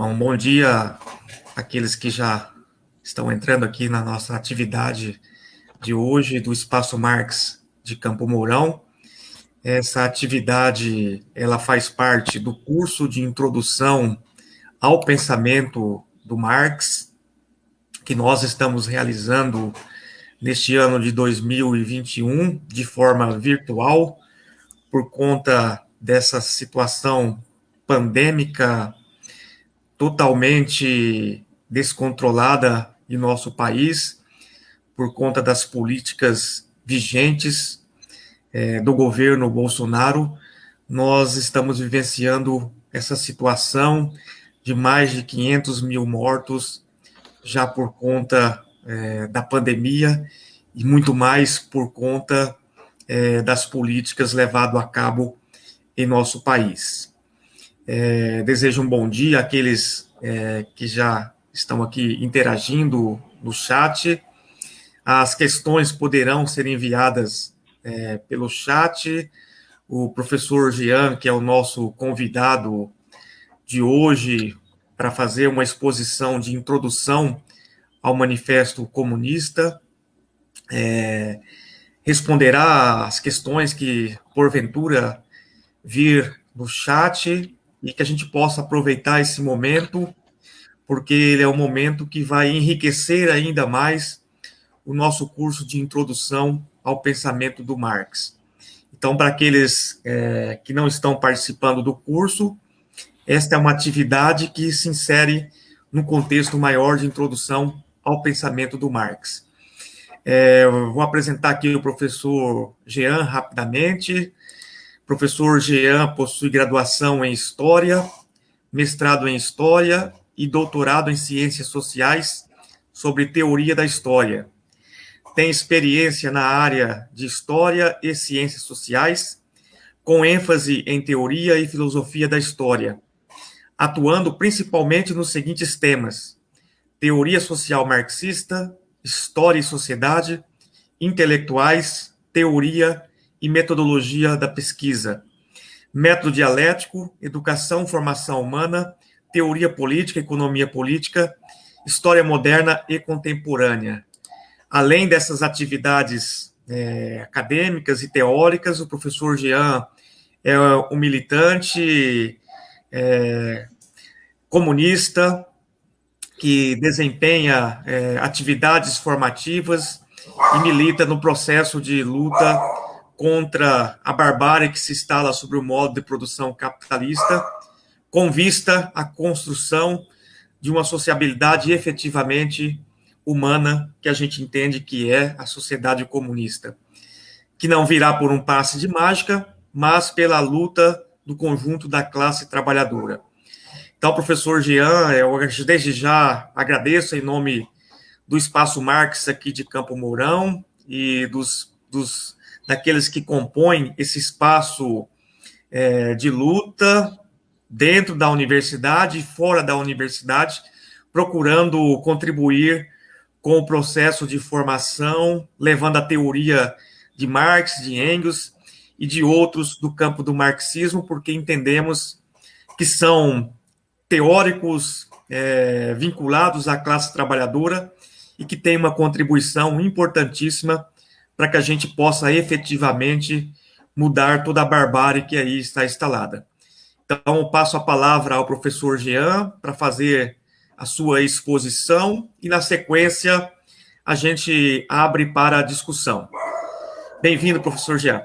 Bom, bom dia àqueles que já estão entrando aqui na nossa atividade de hoje do Espaço Marx de Campo Mourão. Essa atividade, ela faz parte do curso de introdução ao pensamento do Marx, que nós estamos realizando neste ano de 2021, de forma virtual, por conta dessa situação pandêmica totalmente descontrolada em nosso país, por conta das políticas vigentes do governo Bolsonaro. Nós estamos vivenciando essa situação de mais de 500 mil mortos já por conta da pandemia e muito mais por conta das políticas levadas a cabo em nosso país. Desejo um bom dia àqueles que já estão aqui interagindo no chat. As questões poderão ser enviadas pelo chat. O professor Jean, que é o nosso convidado de hoje, para fazer uma exposição de introdução ao Manifesto Comunista, responderá às questões que, porventura, vir no chat e que a gente possa aproveitar esse momento, porque ele é um momento que vai enriquecer ainda mais o nosso curso de introdução ao pensamento do Marx. Então, para aqueles que não estão participando do curso, esta é uma atividade que se insere no contexto maior de introdução ao pensamento do Marx. Vou apresentar aqui o professor Jean rapidamente. O professor Jean possui graduação em História, mestrado em História e doutorado em Ciências Sociais sobre Teoria da História. Tem experiência na área de História e Ciências Sociais, com ênfase em Teoria e Filosofia da História, atuando principalmente nos seguintes temas: Teoria Social Marxista, História e Sociedade, Intelectuais, Teoria e Metodologia da Pesquisa, Método Dialético, Educação, Formação Humana, Teoria Política, Economia Política, História Moderna e Contemporânea. Além dessas atividades acadêmicas e teóricas, o professor Jean é um militante comunista que desempenha atividades formativas e milita no processo de luta contra a barbárie que se instala sobre o modo de produção capitalista, com vista à construção de uma sociabilidade efetivamente humana, que a gente entende que é a sociedade comunista, que não virá por um passe de mágica, mas pela luta do conjunto da classe trabalhadora. Então, professor Jean, eu desde já agradeço em nome do Espaço Marx aqui de Campo Mourão e daqueles que compõem esse espaço de luta dentro da universidade e fora da universidade, procurando contribuir com o processo de formação, levando a teoria de Marx, de Engels e de outros do campo do marxismo, porque entendemos que são teóricos vinculados à classe trabalhadora e que têm uma contribuição importantíssima para que a gente possa efetivamente mudar toda a barbárie que aí está instalada. Então, eu passo a palavra ao professor Jean para fazer a sua exposição e, na sequência, a gente abre para a discussão. Bem-vindo, professor Jean.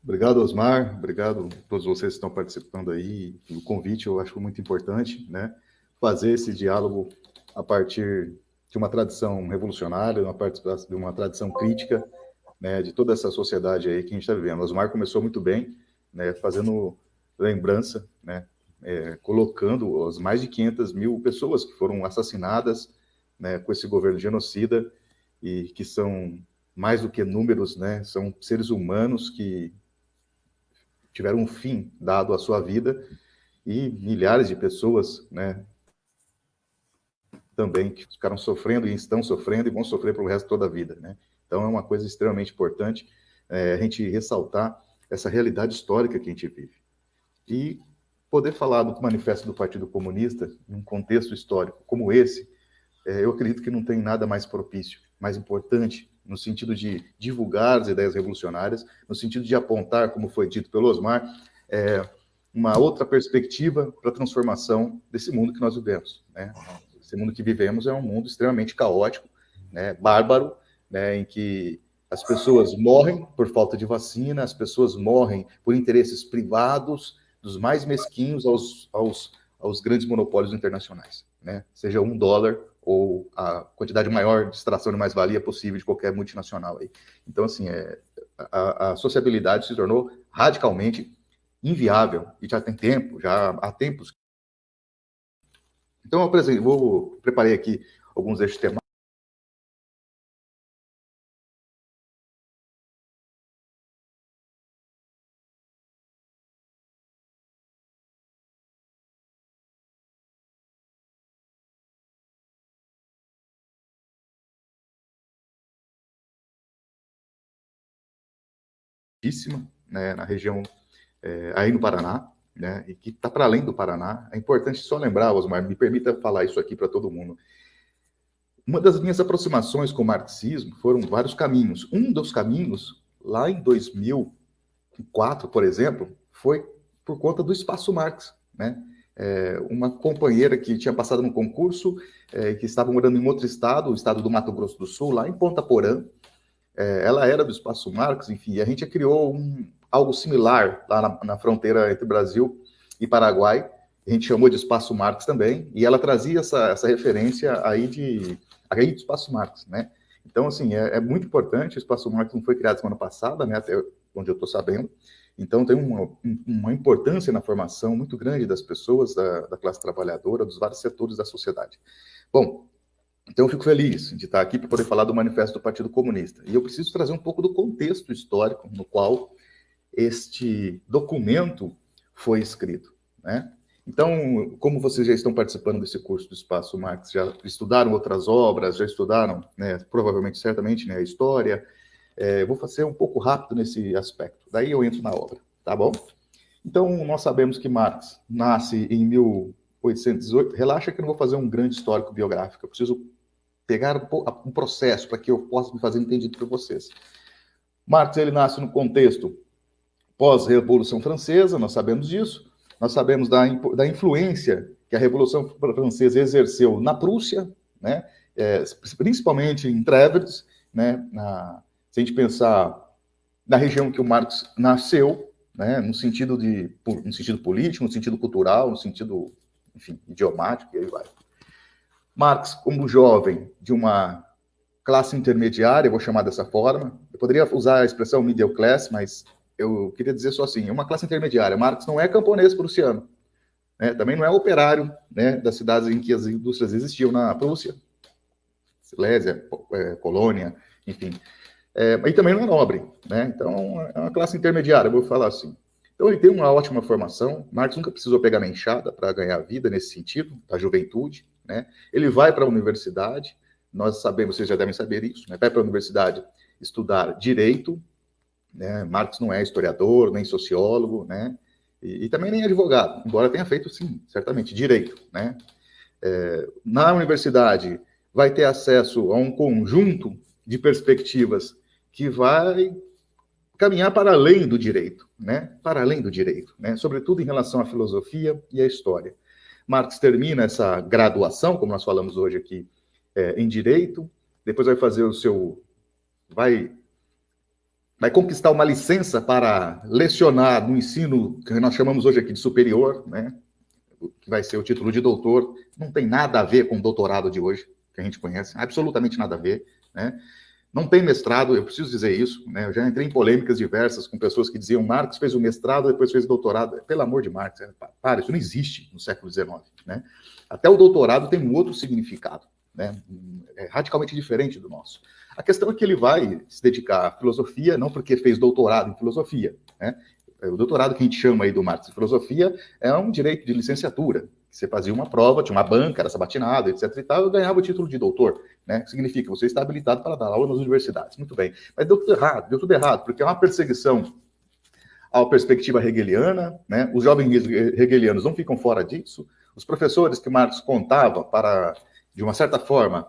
Obrigado, Osmar. Obrigado a todos vocês que estão participando aí. O convite eu acho muito importante, né? Fazer esse diálogo a partir de uma tradição revolucionária, de uma tradição crítica, né? De toda essa sociedade aí que a gente está vivendo. O Osmar começou muito bem, né? Fazendo lembrança, né? Colocando as mais de 500 mil pessoas que foram assassinadas, né? Com esse governo genocida e que são mais do que números, né? São seres humanos que tiveram um fim dado à sua vida e milhares de pessoas, né, também que ficaram sofrendo e estão sofrendo e vão sofrer pelo resto de toda a vida, né? Então é uma coisa extremamente importante a gente ressaltar essa realidade histórica que a gente vive. E poder falar do manifesto do Partido Comunista em um contexto histórico como esse, eu acredito que não tem nada mais propício, mais importante, no sentido de divulgar as ideias revolucionárias, no sentido de apontar, como foi dito pelo Osmar, uma outra perspectiva para a transformação desse mundo que nós vivemos, né? Esse mundo que vivemos é um mundo extremamente caótico, né, bárbaro, né, em que as pessoas morrem por falta de vacina, as pessoas morrem por interesses privados, dos mais mesquinhos aos grandes monopólios internacionais, né? Seja $1 ou a quantidade maior de extração de mais-valia possível de qualquer multinacional aí. Então, assim, a sociabilidade se tornou radicalmente inviável, e já tem tempo, já há tempos. Então, eu preparei aqui alguns eixos temáticos. Né, na região aí no Paraná, né, e que está para além do Paraná. É importante só lembrar, Osmar, me permita falar isso aqui para todo mundo. Uma das minhas aproximações com o marxismo foram vários caminhos. Um dos caminhos, lá em 2004, por exemplo, foi por conta do Espaço Marx, né? Uma companheira que tinha passado no concurso, que estava morando em outro estado, o estado do Mato Grosso do Sul, lá em Ponta Porã. Ela era do Espaço Marx, enfim, a gente criou algo similar lá na fronteira entre Brasil e Paraguai. A gente chamou de Espaço Marx também, e ela trazia essa referência aí do Espaço Marx, né? Então, assim, é muito importante. O Espaço Marx não foi criado semana passada, né, até onde eu estou sabendo. Então, tem uma importância na formação muito grande das pessoas, da classe trabalhadora, dos vários setores da sociedade. Bom, então eu fico feliz de estar aqui para poder falar do Manifesto do Partido Comunista. E eu preciso trazer um pouco do contexto histórico no qual este documento foi escrito, né? Então, como vocês já estão participando desse curso do Espaço Marx, já estudaram outras obras, já estudaram, né, provavelmente, certamente, né, a história, vou fazer um pouco rápido nesse aspecto. Daí eu entro na obra, tá bom? Então, nós sabemos que Marx nasce em 1818. Relaxa que eu não vou fazer um grande histórico biográfico, eu preciso pegar um processo para que eu possa me fazer entendido por vocês. Marx, ele nasce no contexto pós-Revolução Francesa, nós sabemos disso. Nós sabemos da influência que a Revolução Francesa exerceu na Prússia, né? Principalmente em Trèves, né? Se a gente pensar na região que o Marx nasceu, né? No sentido político, no sentido cultural, no sentido, enfim, idiomático, e aí vai. Marx, como jovem de uma classe intermediária, vou chamar dessa forma, eu poderia usar a expressão middle class, mas eu queria dizer só assim, uma classe intermediária. Marx não é camponês prussiano, né? Também não é operário, né, das cidades em que as indústrias existiam na Prússia, Silésia, Colônia, enfim. E também não é nobre, né? Então, é uma classe intermediária, vou falar assim. Então, ele tem uma ótima formação. Marx nunca precisou pegar na enxada para ganhar vida nesse sentido, da juventude, né? Ele vai para a universidade, nós sabemos, vocês já devem saber isso, né? Vai para a universidade estudar direito, né? Marx não é historiador, nem sociólogo, né? E também nem advogado, embora tenha feito, sim, certamente, direito, né? Na universidade, vai ter acesso a um conjunto de perspectivas que vai caminhar para além do direito, né? Para além do direito, né? Sobretudo em relação à filosofia e à história. Marx termina essa graduação, como nós falamos hoje aqui, em direito, depois vai fazer vai conquistar uma licença para lecionar no ensino que nós chamamos hoje aqui de superior, né? Que vai ser o título de doutor. Não tem nada a ver com o doutorado de hoje, que a gente conhece, absolutamente nada a ver, né? Não tem mestrado, eu preciso dizer isso, né? Eu já entrei em polêmicas diversas com pessoas que diziam Marx fez o mestrado, depois fez o doutorado. Pelo amor de Marx, para, isso não existe no século XIX, né? Até o doutorado tem um outro significado, né? É radicalmente diferente do nosso. A questão é que ele vai se dedicar à filosofia, não porque fez doutorado em filosofia, né? O doutorado que a gente chama aí do Marx de filosofia é um direito de licenciatura. Você fazia uma prova, tinha uma banca, era sabatinado, etc. e tal, e ganhava o título de doutor, né? Que significa que você está habilitado para dar aula nas universidades. Muito bem. Mas deu tudo errado, porque é uma perseguição à perspectiva hegeliana, né? Os jovens hegelianos não ficam fora disso. Os professores que Marx contava para, de uma certa forma,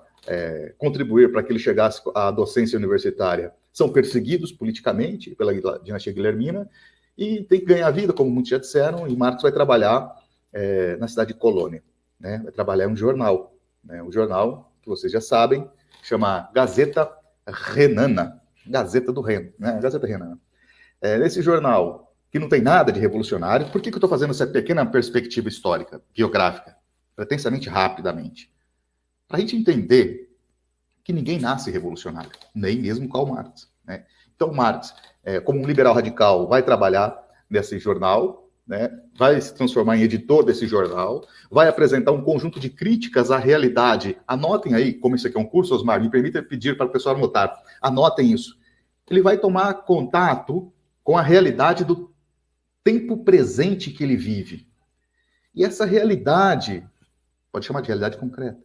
contribuir para que ele chegasse à docência universitária são perseguidos politicamente pela dinastia guilhermina e tem que ganhar vida, como muitos já disseram, e Marx vai trabalhar na cidade de Colônia, né? Vai trabalhar em um jornal, né? Um jornal que vocês já sabem, chama Gazeta Renana, Gazeta do Reno, né? Gazeta Renana. Nesse jornal, que não tem nada de revolucionário, por que eu estou fazendo essa pequena perspectiva histórica, geográfica, pretensamente rapidamente? Para a gente entender que ninguém nasce revolucionário, nem mesmo Karl Marx, né? Então, Marx, como um liberal radical, vai trabalhar nesse jornal, né? Vai se transformar em editor desse jornal, vai apresentar um conjunto de críticas à realidade. Anotem aí, como isso aqui é um curso, Osmar, me permita pedir para o pessoal anotar. Anotem isso. Ele vai tomar contato com a realidade do tempo presente que ele vive. E essa realidade, pode chamar de realidade concreta,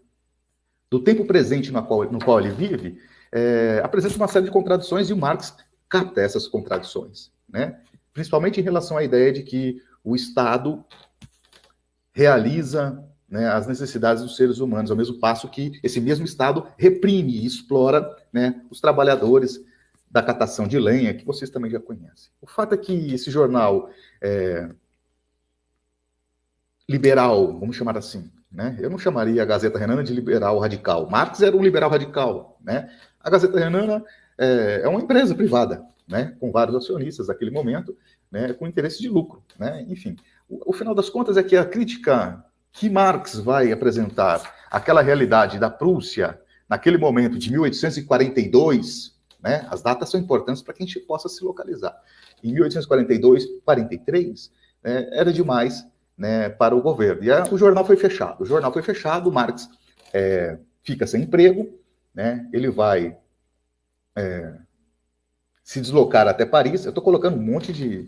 do tempo presente no qual ele vive, apresenta uma série de contradições e o Marx capta essas contradições, né? Principalmente em relação à ideia de que o Estado realiza, né, as necessidades dos seres humanos, ao mesmo passo que esse mesmo Estado reprime e explora, né, os trabalhadores da catação de lenha, que vocês também já conhecem. O fato é que esse jornal liberal, vamos chamar assim, né? Eu não chamaria a Gazeta Renana de liberal radical. Marx era um liberal radical, né? A Gazeta Renana é uma empresa privada, né? Com vários acionistas naquele momento, né? Com interesse de lucro, né? Enfim, o final das contas é que a crítica que Marx vai apresentar àquela realidade da Prússia, naquele momento de 1842, né? As datas são importantes para que a gente possa se localizar. Em 1842, 43, era demais, né, para o governo. E o jornal foi fechado. O jornal foi fechado, Marx fica sem emprego, né? Ele vai se deslocar até Paris. Eu estou colocando um monte de...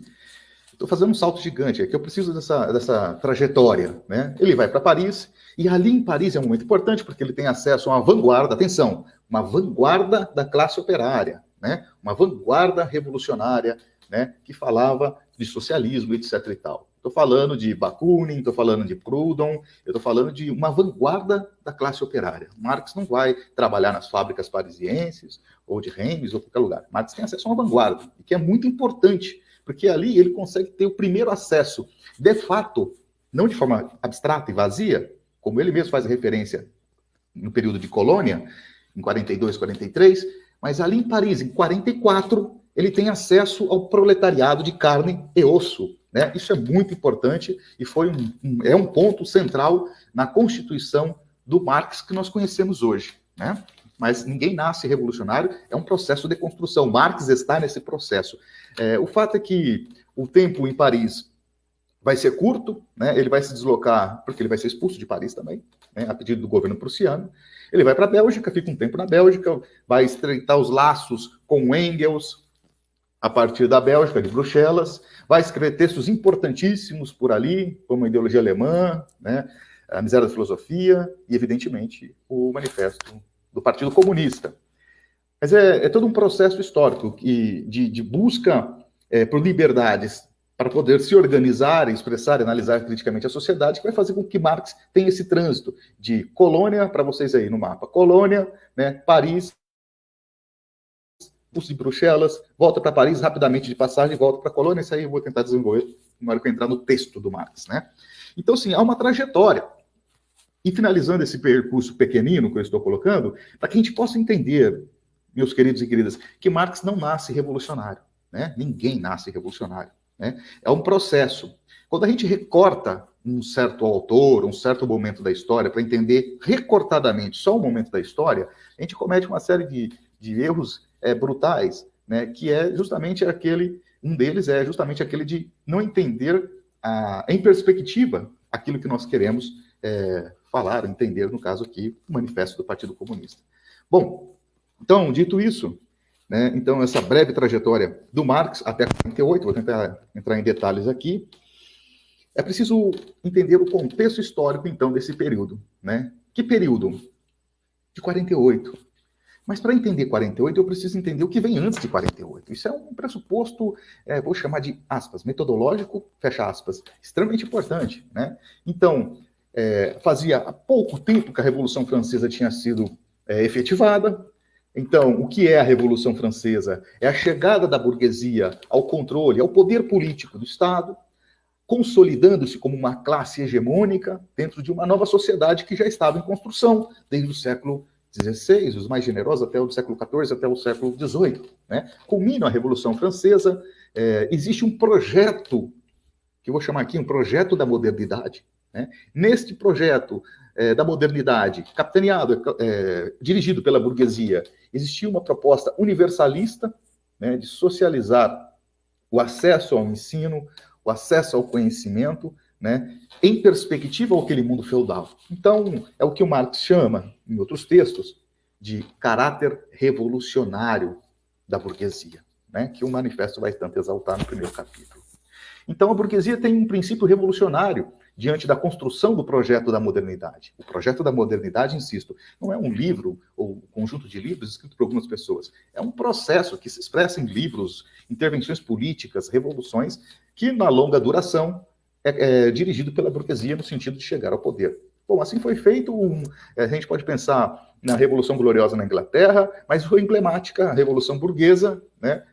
Estou fazendo um salto gigante, é que eu preciso dessa trajetória, né? Ele vai para Paris, e ali em Paris é um momento importante, porque ele tem acesso a uma vanguarda, atenção, uma vanguarda da classe operária, né? Uma vanguarda revolucionária, né? Que falava de socialismo, etc. e tal. Estou falando de Bakunin, estou falando de Proudhon, eu estou falando de uma vanguarda da classe operária. Marx não vai trabalhar nas fábricas parisienses, ou de Reims, ou qualquer lugar. Marx tem acesso a uma vanguarda, e que é muito importante, porque ali ele consegue ter o primeiro acesso, de fato, não de forma abstrata e vazia, como ele mesmo faz referência no período de Colônia, em 42, 43, mas ali em Paris, em 44, ele tem acesso ao proletariado de carne e osso, né? Isso é muito importante e foi um ponto central na Constituição do Marx que nós conhecemos hoje, né? Mas ninguém nasce revolucionário, é um processo de construção. Marx está nesse processo. O fato é que o tempo em Paris vai ser curto, né? Ele vai se deslocar, porque ele vai ser expulso de Paris também, né? A pedido do governo prussiano. Ele vai para a Bélgica, fica um tempo na Bélgica, vai estreitar os laços com Engels, a partir da Bélgica, de Bruxelas, vai escrever textos importantíssimos por ali, como a ideologia alemã, né? A miséria da filosofia e, evidentemente, o manifesto do Partido Comunista. Mas é todo um processo histórico de busca por liberdades para poder se organizar, expressar, analisar criticamente a sociedade, que vai fazer com que Marx tenha esse trânsito de Colônia, para vocês aí no mapa, Colônia, né, Paris, de Bruxelas, volta para Paris rapidamente de passagem, volta para Colônia, isso aí eu vou tentar desenvolver na hora que eu entrar no texto do Marx, né? Então, assim, há uma trajetória. E finalizando esse percurso pequenino que eu estou colocando, para que a gente possa entender, meus queridos e queridas, que Marx não nasce revolucionário, né? Ninguém nasce revolucionário, né? É um processo. Quando a gente recorta um certo autor, um certo momento da história, para entender recortadamente só um momento da história, a gente comete uma série de erros brutais, né? Que é justamente um deles é justamente aquele de não entender em perspectiva aquilo que nós queremos falar, entender, no caso aqui, o manifesto do Partido Comunista. Bom, então, dito isso, né, então essa breve trajetória do Marx até 48, vou tentar entrar em detalhes aqui, é preciso entender o contexto histórico, então, desse período, né? Que período? De 48. Mas para entender 48, eu preciso entender o que vem antes de 48. Isso é um pressuposto, vou chamar de aspas, metodológico, fecha aspas, extremamente importante, né? Então, fazia há pouco tempo que a Revolução Francesa tinha sido efetivada. Então, o que é a Revolução Francesa? É a chegada da burguesia ao controle, ao poder político do Estado, consolidando-se como uma classe hegemônica dentro de uma nova sociedade que já estava em construção desde o século XVI, os mais generosos até o século XIV, até o século XVIII. Né? Culmina a Revolução Francesa, existe um projeto, que eu vou chamar aqui um projeto da modernidade. Né? Neste projeto da modernidade, capitaneado, dirigido pela burguesia, existia uma proposta universalista, né, de socializar o acesso ao ensino, o acesso ao conhecimento, né, em perspectiva àquele mundo feudal. Então, é o que o Marx chama, em outros textos, de caráter revolucionário da burguesia, né, que o manifesto vai tanto exaltar no primeiro capítulo. Então, a burguesia tem um princípio revolucionário diante da construção do projeto da modernidade. O projeto da modernidade, insisto, não é um livro ou um conjunto de livros escrito por algumas pessoas. É um processo que se expressa em livros, intervenções políticas, revoluções, que, na longa duração, é dirigido pela burguesia no sentido de chegar ao poder. Bom, assim foi feito, a gente pode pensar na Revolução Gloriosa na Inglaterra, mas foi emblemática a Revolução Burguesa, né?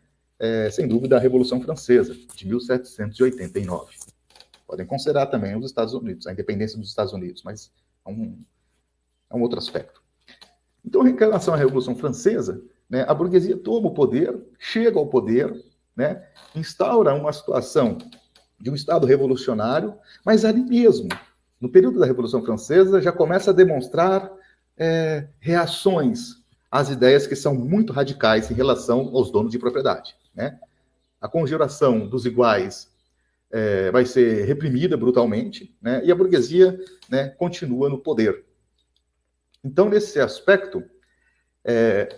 Sem dúvida, a Revolução Francesa, de 1789. Podem considerar também os Estados Unidos, a independência dos Estados Unidos, mas é um outro aspecto. Então, em relação à Revolução Francesa, né, a burguesia toma o poder, chega ao poder, né, instaura uma situação de um Estado revolucionário, mas ali mesmo, no período da Revolução Francesa, já começa a demonstrar reações às ideias que são muito radicais em relação aos donos de propriedade. Né? A conjuração dos iguais vai ser reprimida brutalmente, né? E a burguesia, né, continua no poder. Então, nesse aspecto,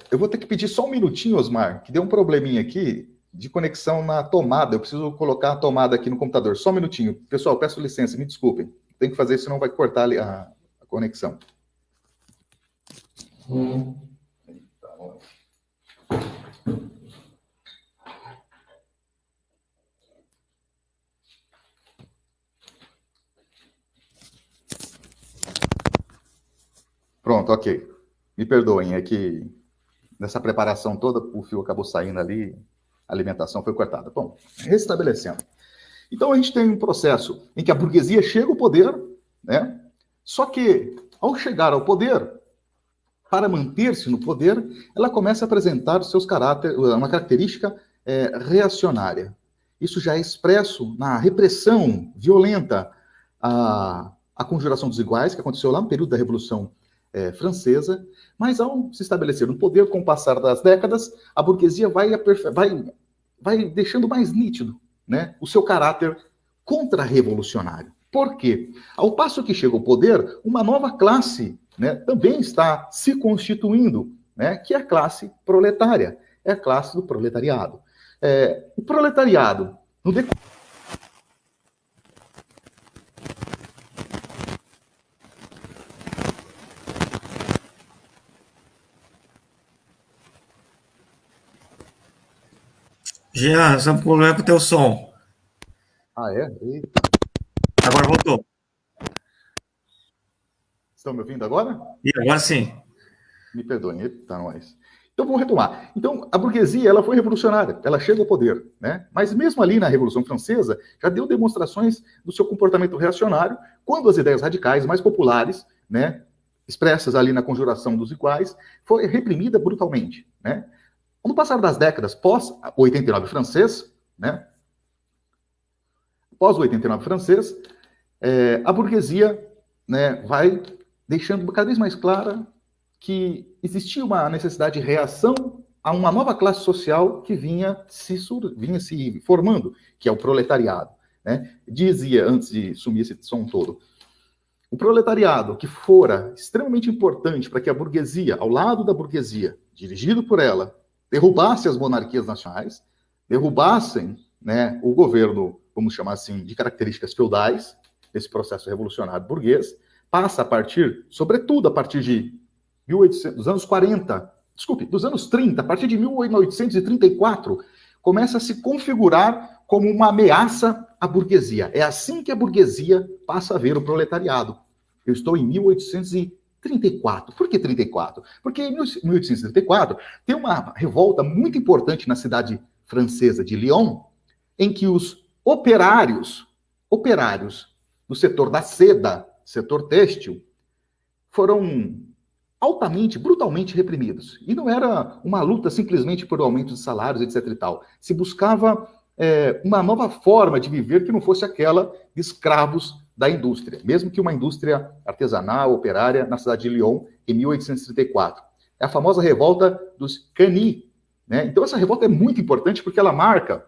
eu vou ter que pedir só um minutinho, Osmar, que deu um probleminha aqui de conexão na tomada. Eu preciso colocar a tomada aqui no computador. Só um minutinho. Pessoal, peço licença, me desculpem. Tem que fazer, senão vai cortar a conexão. Pronto, ok. Me perdoem, é que nessa preparação toda o fio acabou saindo ali, a alimentação foi cortada. Bom, restabelecendo. Então a gente tem um processo em que a burguesia chega ao poder, né? Só que, ao chegar ao poder, para manter-se no poder, ela começa a apresentar uma característica reacionária. Isso já é expresso na repressão violenta à conjuração dos iguais, que aconteceu lá no período da Revolução Francesa, mas ao se estabelecer no poder, com o passar das décadas, a burguesia vai deixando mais nítido, né, o seu caráter contra-revolucionário. Por quê? Ao passo que chega ao poder, uma nova classe, né, também está se constituindo, né, que é a classe proletária, é a classe do proletariado. O proletariado, no decorrer Jean, estamos com problema com o teu som. é? Eita. Agora voltou. Estão me ouvindo agora? E agora sim. Me perdoem, eita, nós. Então, vamos retomar. Então, a burguesia, ela foi revolucionária, ela chega ao poder, né? Mas mesmo ali na Revolução Francesa, já deu demonstrações do seu comportamento reacionário, quando as ideias radicais mais populares, né, expressas ali na conjuração dos iguais, foi reprimida brutalmente, né? No passar das décadas pós 89 francês, né? Pós o 89 francês, a burguesia, né, vai deixando cada vez mais clara que existia uma necessidade de reação a uma nova classe social que vinha se formando, que é o proletariado. Né? Dizia, antes de sumir esse som todo, o proletariado, que fora extremamente importante para que a burguesia, ao lado da burguesia, dirigido por ela, derrubasse as monarquias nacionais, derrubassem, né, o governo, vamos chamar assim, de características feudais, desse processo revolucionário burguês, passa a partir, sobretudo a partir de dos anos 40, dos anos 30, a partir de 1834, começa a se configurar como uma ameaça à burguesia. É assim que a burguesia passa a ver o proletariado. Eu estou em 1834. Por que 34? Porque em 1834 tem uma revolta muito importante na cidade francesa de Lyon, em que os operários do setor da seda, setor têxtil, foram altamente, brutalmente reprimidos. E não era uma luta simplesmente por aumento de salários, etc. e tal. Se buscava uma nova forma de viver que não fosse aquela de escravos da indústria, mesmo que uma indústria artesanal, operária, na cidade de Lyon, em 1834. É a famosa revolta dos Canis, né? Então, essa revolta é muito importante porque ela marca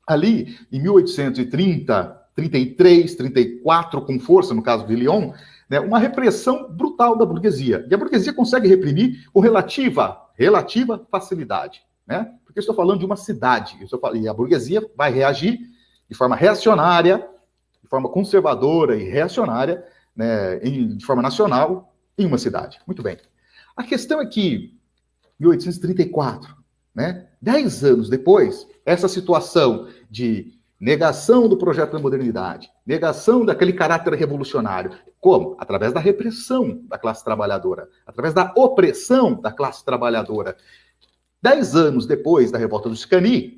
ali, em 1830, 33, 34, com força, no caso de Lyon, né, uma repressão brutal da burguesia. E a burguesia consegue reprimir com relativa facilidade, né? Porque eu estou falando de uma cidade, e a burguesia vai reagir de forma reacionária, de forma conservadora e reacionária, né, de forma nacional, em uma cidade. Muito bem. A questão é que, em 1834, né, 10 anos depois, essa situação de negação do projeto da modernidade, negação daquele caráter revolucionário. Como? Através da repressão da classe trabalhadora, através da opressão da classe trabalhadora. 10 anos depois da revolta dos Canis,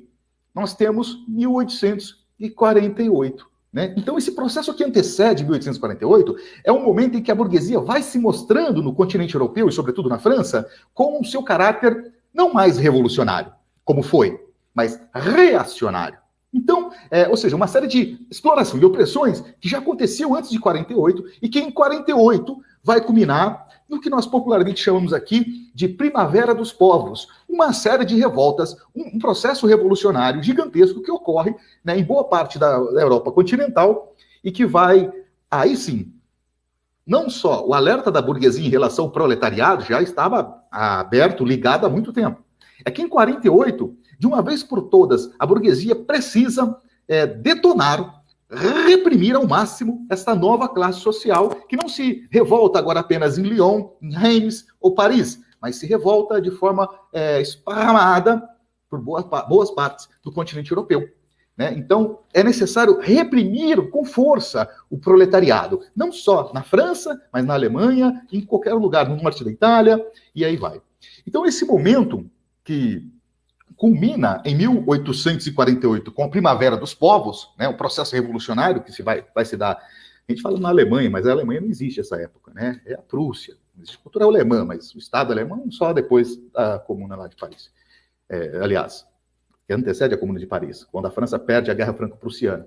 nós temos 1848. Né? Então, esse processo que antecede 1848 é um momento em que a burguesia vai se mostrando no continente europeu, e sobretudo na França, com o seu caráter não mais revolucionário, como foi, mas reacionário. Então, ou seja, uma série de exploração e opressões que já aconteciam antes de 48 e que em 48 vai culminar no que nós popularmente chamamos aqui de Primavera dos Povos, uma série de revoltas, um processo revolucionário gigantesco que ocorre, né, em boa parte da Europa continental e que vai, aí sim, não só o alerta da burguesia em relação ao proletariado já estava aberto, ligado há muito tempo. É que em 48, de uma vez por todas, a burguesia precisa detonar, reprimir ao máximo esta nova classe social, que não se revolta agora apenas em Lyon, em Reims ou Paris, mas se revolta de forma esparramada por boas partes do continente europeu. Né? Então, é necessário reprimir com força o proletariado, não só na França, mas na Alemanha, em qualquer lugar, no norte da Itália, e aí vai. Então, esse momento que culmina em 1848 com a Primavera dos Povos, né, o processo revolucionário que vai se dar, a gente fala na Alemanha, mas a Alemanha não existe essa época, né? É a Prússia, não existe cultura alemã, mas o Estado alemão só depois da Comuna lá de Paris. Aliás, que antecede a Comuna de Paris, quando a França perde a Guerra Franco-Prussiana.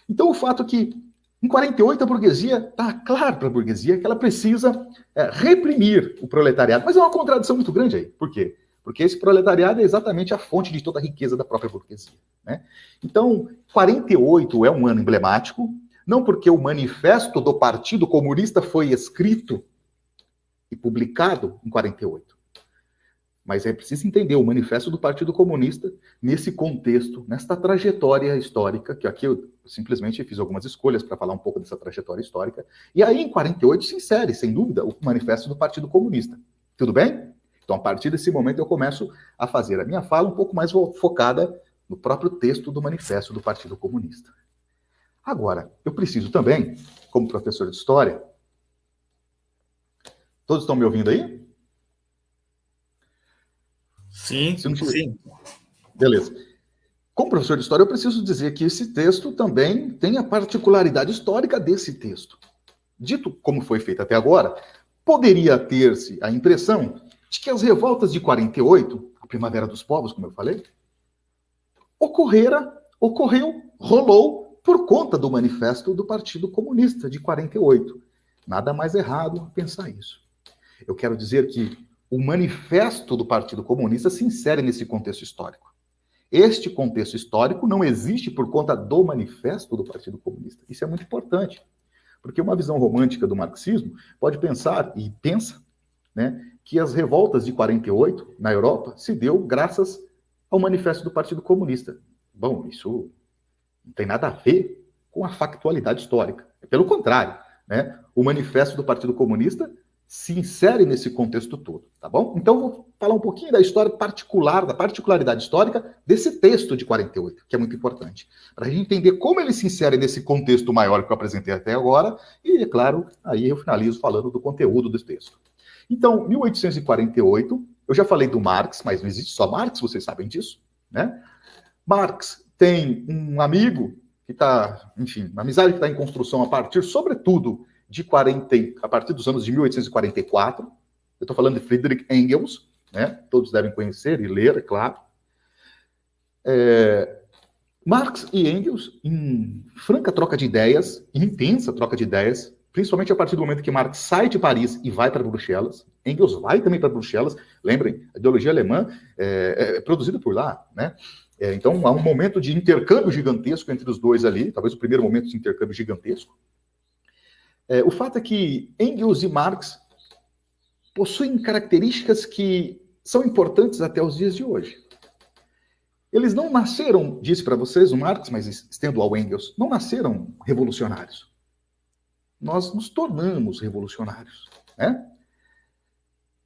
Então, o fato é que, em 48, a burguesia, está claro para a burguesia que ela precisa reprimir o proletariado, mas é uma contradição muito grande aí. Por quê? Porque esse proletariado é exatamente a fonte de toda a riqueza da própria burguesia. Né? Então, 48 é um ano emblemático, não porque o manifesto do Partido Comunista foi escrito e publicado em 48, mas é preciso entender o manifesto do Partido Comunista nesse contexto, nesta trajetória histórica, que aqui eu simplesmente fiz algumas escolhas para falar um pouco dessa trajetória histórica, e aí em 48 se insere, sem dúvida, o manifesto do Partido Comunista. Tudo bem? Então, a partir desse momento, eu começo a fazer a minha fala um pouco mais focada no próprio texto do manifesto do Partido Comunista. Agora, eu preciso também, como professor de História... Todos estão me ouvindo aí? Sim, sim. Beleza. Como professor de História, eu preciso dizer que esse texto também tem a particularidade histórica desse texto. Dito como foi feito até agora, poderia ter-se a impressão de que as revoltas de 48, a Primavera dos Povos, como eu falei, rolou por conta do manifesto do Partido Comunista de 48. Nada mais errado pensar isso. Eu quero dizer que o manifesto do Partido Comunista se insere nesse contexto histórico. Este contexto histórico não existe por conta do manifesto do Partido Comunista. Isso é muito importante, porque uma visão romântica do marxismo pode pensar, e pensa, né, que as revoltas de 48 na Europa se deu graças ao manifesto do Partido Comunista. Bom, isso não tem nada a ver com a factualidade histórica. Pelo contrário, né, o manifesto do Partido Comunista se insere nesse contexto todo, tá bom? Então, vou falar um pouquinho da história particular, da particularidade histórica desse texto de 48, que é muito importante, para a gente entender como ele se insere nesse contexto maior que eu apresentei até agora, e, é claro, aí eu finalizo falando do conteúdo desse texto. Então, 1848, eu já falei do Marx, mas não existe só Marx, vocês sabem disso, né? Marx tem um amigo que está, enfim, uma amizade que está em construção a partir, sobretudo, a partir dos anos de 1844. Eu estou falando de Friedrich Engels, né? Todos devem conhecer e ler, é claro. Marx e Engels, em franca troca de ideias, intensa troca de ideias, principalmente a partir do momento que Marx sai de Paris e vai para Bruxelas. Engels vai também para Bruxelas. Lembrem, a ideologia alemã é produzida por lá, né? Então, há um momento de intercâmbio gigantesco entre os dois ali, talvez o primeiro momento de intercâmbio gigantesco. O fato é que Engels e Marx possuem características que são importantes até os dias de hoje. Eles não nasceram, disse para vocês o Marx, mas estendo ao Engels, não nasceram revolucionários. Nós nos tornamos revolucionários, né?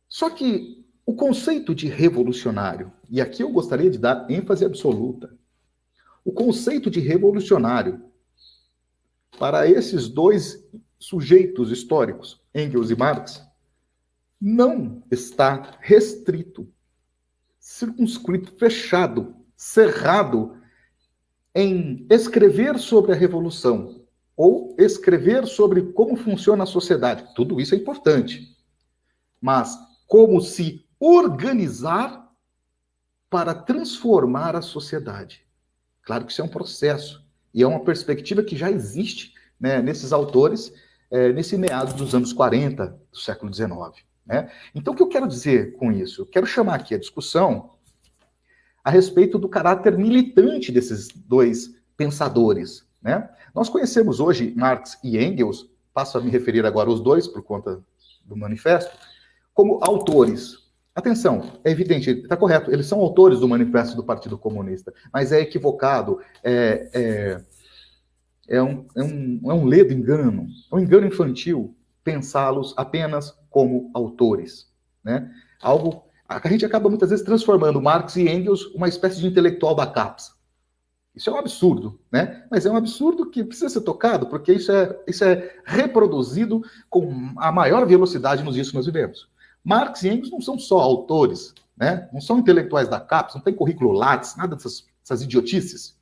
Só que o conceito de revolucionário, e aqui eu gostaria de dar ênfase absoluta, o conceito de revolucionário para esses dois sujeitos históricos, Engels e Marx, não está restrito, circunscrito, fechado, cerrado em escrever sobre a revolução ou escrever sobre como funciona a sociedade. Tudo isso é importante. Mas como se organizar para transformar a sociedade. Claro que isso é um processo e é uma perspectiva que já existe, né, nesses autores, nesse meados dos anos 40 do século XIX. Né? Então, o que eu quero dizer com isso? Eu quero chamar aqui a discussão a respeito do caráter militante desses dois pensadores. Né? Nós conhecemos hoje Marx e Engels, passo a me referir agora aos dois por conta do manifesto, como autores. Atenção, é evidente, está correto, eles são autores do manifesto do Partido Comunista, mas é equivocado, é um ledo engano, é um engano infantil pensá-los apenas como autores. Né? Algo a gente acaba muitas vezes transformando Marx e Engels uma espécie de intelectual da CAPES. Isso é um absurdo, né? Mas é um absurdo que precisa ser tocado, porque isso é reproduzido com a maior velocidade nos dias que nós vivemos. Marx e Engels não são só autores, né? Não são intelectuais da CAPES, não tem currículo Lattes, nada dessas idiotices.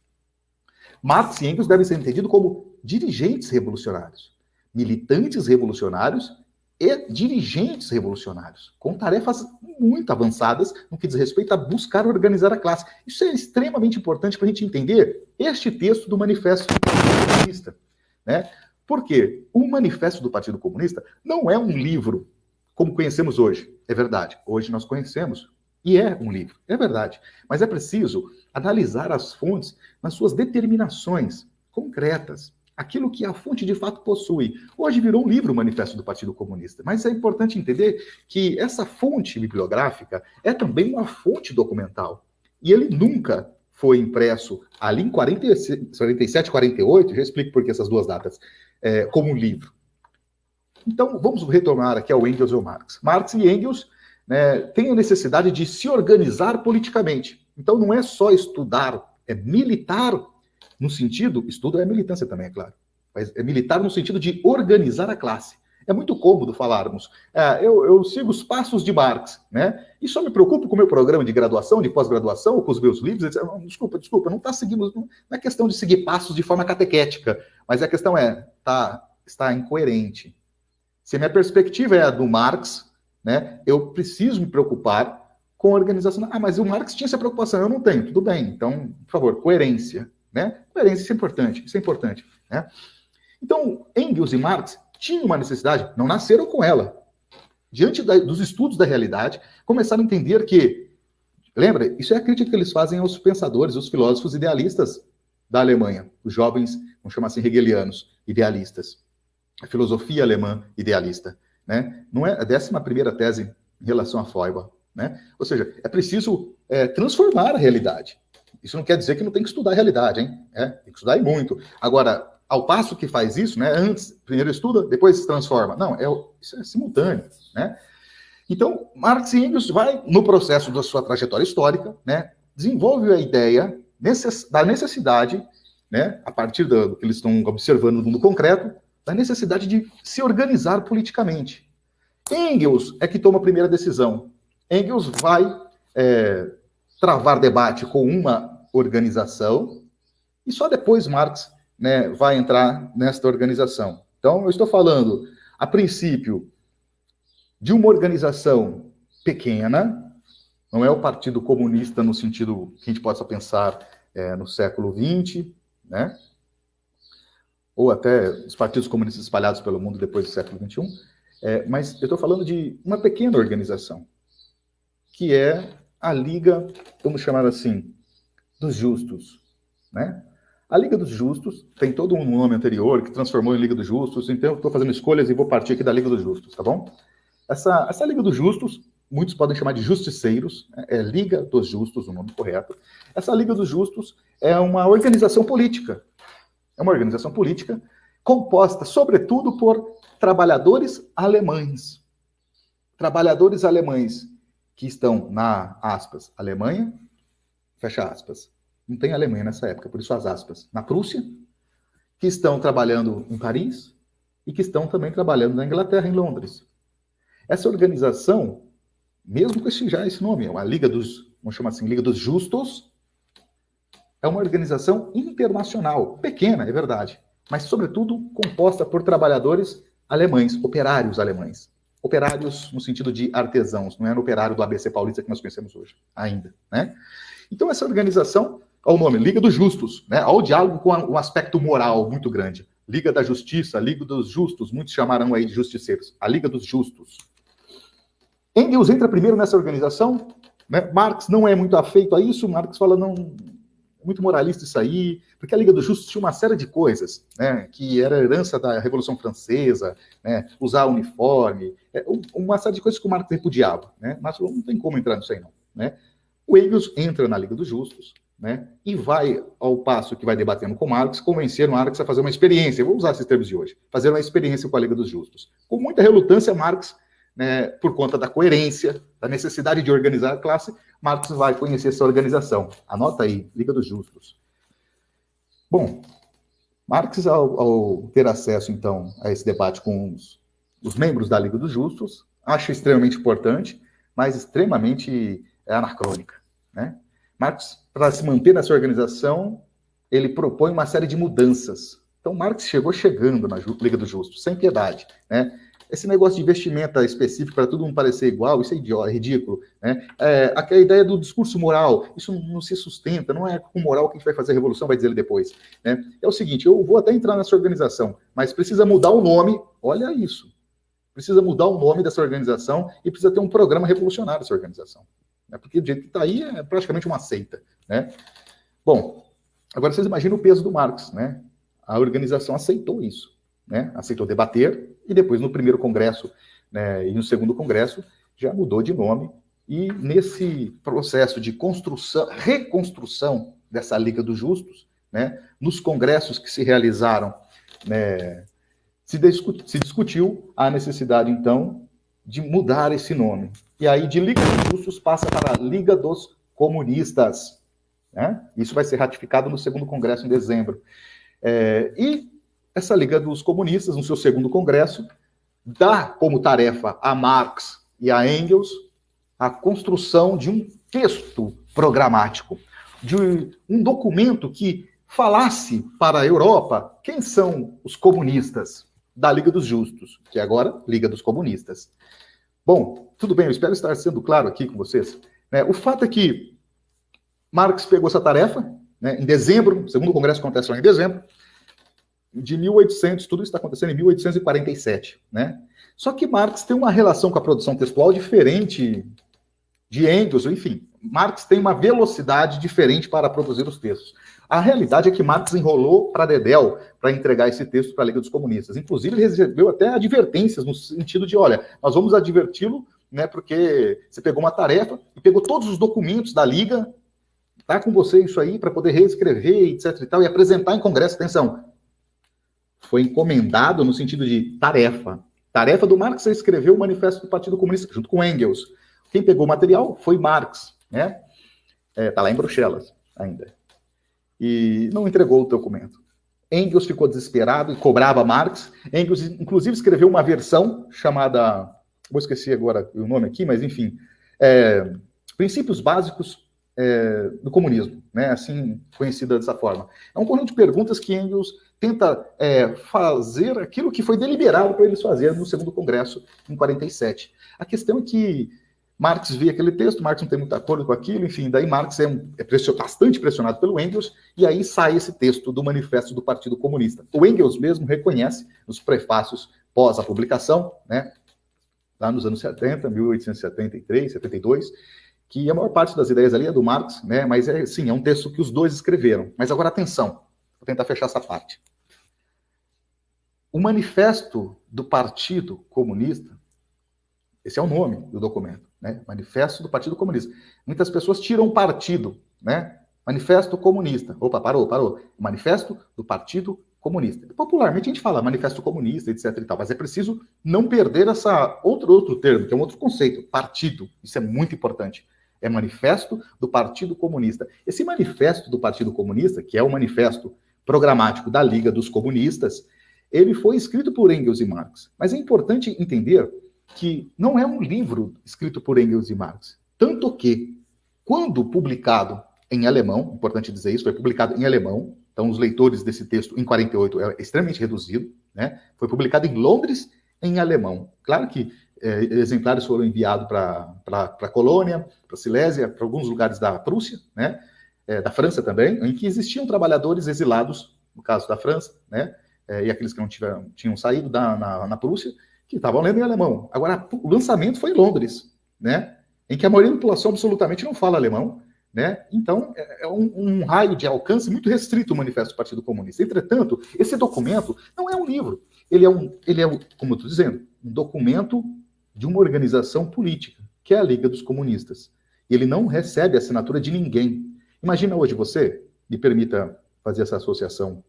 Marx e Engels devem ser entendidos como dirigentes revolucionários, militantes revolucionários e dirigentes revolucionários, com tarefas muito avançadas no que diz respeito a buscar organizar a classe. Isso é extremamente importante para a gente entender este texto do Manifesto do Partido Comunista. Né? Porque o Manifesto do Partido Comunista não é um livro como conhecemos hoje. É verdade, hoje nós conhecemos, e é um livro, é verdade. Mas é preciso analisar as fontes nas suas determinações concretas, aquilo que a fonte de fato possui. Hoje virou um livro o Manifesto do Partido Comunista, mas é importante entender que essa fonte bibliográfica é também uma fonte documental. E ele nunca foi impresso ali em 47, 48, já explico por que essas duas datas, como um livro. Então, vamos retomar aqui ao Engels e ao Marx. Marx e Engels, né, têm a necessidade de se organizar politicamente. Então, não é só estudar, é militar no sentido, estudo é militância também, é claro, mas é militar no sentido de organizar a classe. É muito cômodo falarmos, eu sigo os passos de Marx, né? E só me preocupo com o meu programa de graduação, de pós-graduação, ou com os meus livros. Desculpa, não está seguindo, não é questão de seguir passos de forma catequética, mas a questão está incoerente. Se a minha perspectiva é a do Marx, né, eu preciso me preocupar com a organização. Mas o Marx tinha essa preocupação, eu não tenho, tudo bem. Então, por favor, coerência. Né? Coerência, isso é importante. Né? Então, Engels e Marx tinham uma necessidade, não nasceram com ela. Diante dos estudos da realidade, começaram a entender que, lembra, isso é a crítica que eles fazem aos pensadores, aos filósofos idealistas da Alemanha, os jovens, vamos chamar assim, hegelianos, idealistas. A filosofia alemã idealista. Né? Não é a 11ª tese em relação a Feuerbach. Né? Ou seja, é preciso transformar a realidade. Isso não quer dizer que não tem que estudar a realidade, hein? Tem que estudar e muito. Agora, ao passo que faz isso, né? Antes, primeiro estuda, depois se transforma. Não, isso é simultâneo, né? Então, Marx e Engels vai, no processo da sua trajetória histórica, né, desenvolve a ideia da necessidade, né, a partir do que eles estão observando no mundo concreto, da necessidade de se organizar politicamente. Engels é que toma a primeira decisão. Engels vai travar debate com uma organização e só depois Marx, né, vai entrar nesta organização. Então, eu estou falando, a princípio, de uma organização pequena, não é o Partido Comunista no sentido que a gente possa pensar no século XX, né? Ou até os partidos comunistas espalhados pelo mundo depois do século XXI, mas eu estou falando de uma pequena organização, que é a Liga, vamos chamar assim, dos Justos, né? A Liga dos Justos tem todo um nome anterior que transformou em Liga dos Justos, então eu estou fazendo escolhas e vou partir aqui da Liga dos Justos, tá bom? Essa Liga dos Justos, muitos podem chamar de justiceiros, é Liga dos Justos, o nome correto. Essa Liga dos Justos é uma organização política. É uma organização política composta, sobretudo, por trabalhadores alemães. Trabalhadores alemães que estão na, aspas, Alemanha, fecha aspas. Não tem Alemanha nessa época, por isso as aspas. Na Prússia, que estão trabalhando em Paris e que estão também trabalhando na Inglaterra, em Londres. Essa organização, mesmo com esse nome, a Liga dos, vamos chamar assim, Liga dos Justos, é uma organização internacional, pequena, é verdade, mas, sobretudo, composta por trabalhadores alemães, operários alemães. Operários no sentido de artesãos, não é no operário do ABC Paulista que nós conhecemos hoje, ainda, né? Então, essa organização, ao nome, Liga dos Justos, né? Ao diálogo com um aspecto moral muito grande. Liga da Justiça, Liga dos Justos, muitos chamarão aí de justiceiros, a Liga dos Justos. Engels entra primeiro nessa organização, né? Marx não é muito afeito a isso, Marx fala, não, é muito moralista isso aí, porque a Liga dos Justos tinha uma série de coisas, né, que era herança da Revolução Francesa, né, usar uniforme, uma série de coisas que o Marx repudiava, né, mas não tem como entrar nisso aí não, né. O Engels entra na Liga dos Justos, né, e vai, ao passo que vai debatendo com Marx, convencer Marx a fazer uma experiência, eu vou usar esses termos de hoje, fazer uma experiência com a Liga dos Justos. Com muita relutância, Marx, né, por conta da coerência, da necessidade de organizar a classe, Marx vai conhecer essa organização. Anota aí, Liga dos Justos. Bom, Marx, ao ter acesso, então, a esse debate com os membros da Liga dos Justos, acha extremamente importante, mas extremamente anacrônica, né? Marx, para se manter nessa organização, ele propõe uma série de mudanças. Então, Marx chegando na Liga dos Justos, sem piedade, né? Esse negócio de vestimenta específico para todo mundo parecer igual, isso é idiota, é ridículo, né? A ideia do discurso moral, isso não se sustenta, não é com moral que a gente vai fazer a revolução, vai dizer ele depois, né? É o seguinte, eu vou até entrar nessa organização, mas precisa mudar o nome, olha isso, precisa mudar o nome dessa organização e precisa ter um programa revolucionário dessa organização, né? Porque do jeito que está aí é praticamente uma seita, né? Bom, agora vocês imaginam o peso do Marx, né? A organização aceitou isso, né? Aceitou debater, e depois no primeiro congresso, né, e no segundo congresso, já mudou de nome, e nesse processo de reconstrução dessa Liga dos Justos, né, nos congressos que se realizaram, né, se discutiu a necessidade, então, de mudar esse nome. E aí, de Liga dos Justos, passa para a Liga dos Comunistas, né? Isso vai ser ratificado no segundo congresso, em dezembro. E essa Liga dos Comunistas, no seu segundo congresso, dá como tarefa a Marx e a Engels a construção de um texto programático, de um documento que falasse para a Europa quem são os comunistas da Liga dos Justos, que é agora Liga dos Comunistas. Bom, tudo bem, eu espero estar sendo claro aqui com vocês, né? O fato é que Marx pegou essa tarefa, né, em dezembro, o segundo congresso acontece lá em dezembro, de 1800, tudo isso está acontecendo em 1847, né? Só que Marx tem uma relação com a produção textual diferente de Engels, enfim, Marx tem uma velocidade diferente para produzir os textos. A realidade é que Marx enrolou para dedéu para entregar esse texto para a Liga dos Comunistas. Inclusive, ele recebeu até advertências no sentido de, olha, nós vamos adverti-lo, né, porque você pegou uma tarefa e pegou todos os documentos da Liga, tá com você isso aí para poder reescrever, etc e tal, e apresentar em congresso. Atenção, foi encomendado no sentido de tarefa. Tarefa do Marx é escrever o Manifesto do Partido Comunista, junto com Engels. Quem pegou o material foi Marx, né? Está lá em Bruxelas ainda. E não entregou o documento. Engels ficou desesperado e cobrava Marx. Engels, inclusive, escreveu uma versão chamada... Vou esquecer agora o nome aqui, mas, enfim... Princípios Básicos do Comunismo, né? Assim, conhecida dessa forma. É um conjunto de perguntas que Engels tenta fazer aquilo que foi deliberado para eles fazerem no segundo congresso, em 47. A questão é que Marx vê aquele texto, Marx não tem muito acordo com aquilo, enfim, daí Marx é bastante pressionado pelo Engels, e aí sai esse texto do Manifesto do Partido Comunista. O Engels mesmo reconhece, nos prefácios pós a publicação, né, lá nos anos 70, 1873, 72, que a maior parte das ideias ali é do Marx, né, mas sim, é um texto que os dois escreveram. Mas agora, atenção, vou tentar fechar essa parte. O Manifesto do Partido Comunista, esse é o nome do documento, né? Manifesto do Partido Comunista. Muitas pessoas tiram partido, né? Manifesto Comunista. Opa, parou. Manifesto do Partido Comunista. Popularmente a gente fala Manifesto Comunista, etc. e tal, mas é preciso não perder essa outro termo, que é um outro conceito, partido. Isso é muito importante. É Manifesto do Partido Comunista. Esse Manifesto do Partido Comunista, que é o manifesto programático da Liga dos Comunistas, ele foi escrito por Engels e Marx. Mas é importante entender que não é um livro escrito por Engels e Marx. Tanto que, quando publicado em alemão, importante dizer isso, foi publicado em alemão, então os leitores desse texto em 48 é extremamente reduzido, né? Foi publicado em Londres em alemão. Claro que exemplares foram enviados para a Colônia, para a Silésia, para alguns lugares da Prússia, né? Da França também, em que existiam trabalhadores exilados, no caso da França, né? E aqueles que não tinham saído na Prússia, que estavam lendo em alemão. Agora, o lançamento foi em Londres, né? Em que a maioria da população absolutamente não fala alemão, né? Então, é um raio de alcance muito restrito o Manifesto do Partido Comunista. Entretanto, esse documento não é um livro. Ele é, como eu estou dizendo, um documento de uma organização política, que é a Liga dos Comunistas. E ele não recebe a assinatura de ninguém. Imagina hoje você, me permita fazer essa associação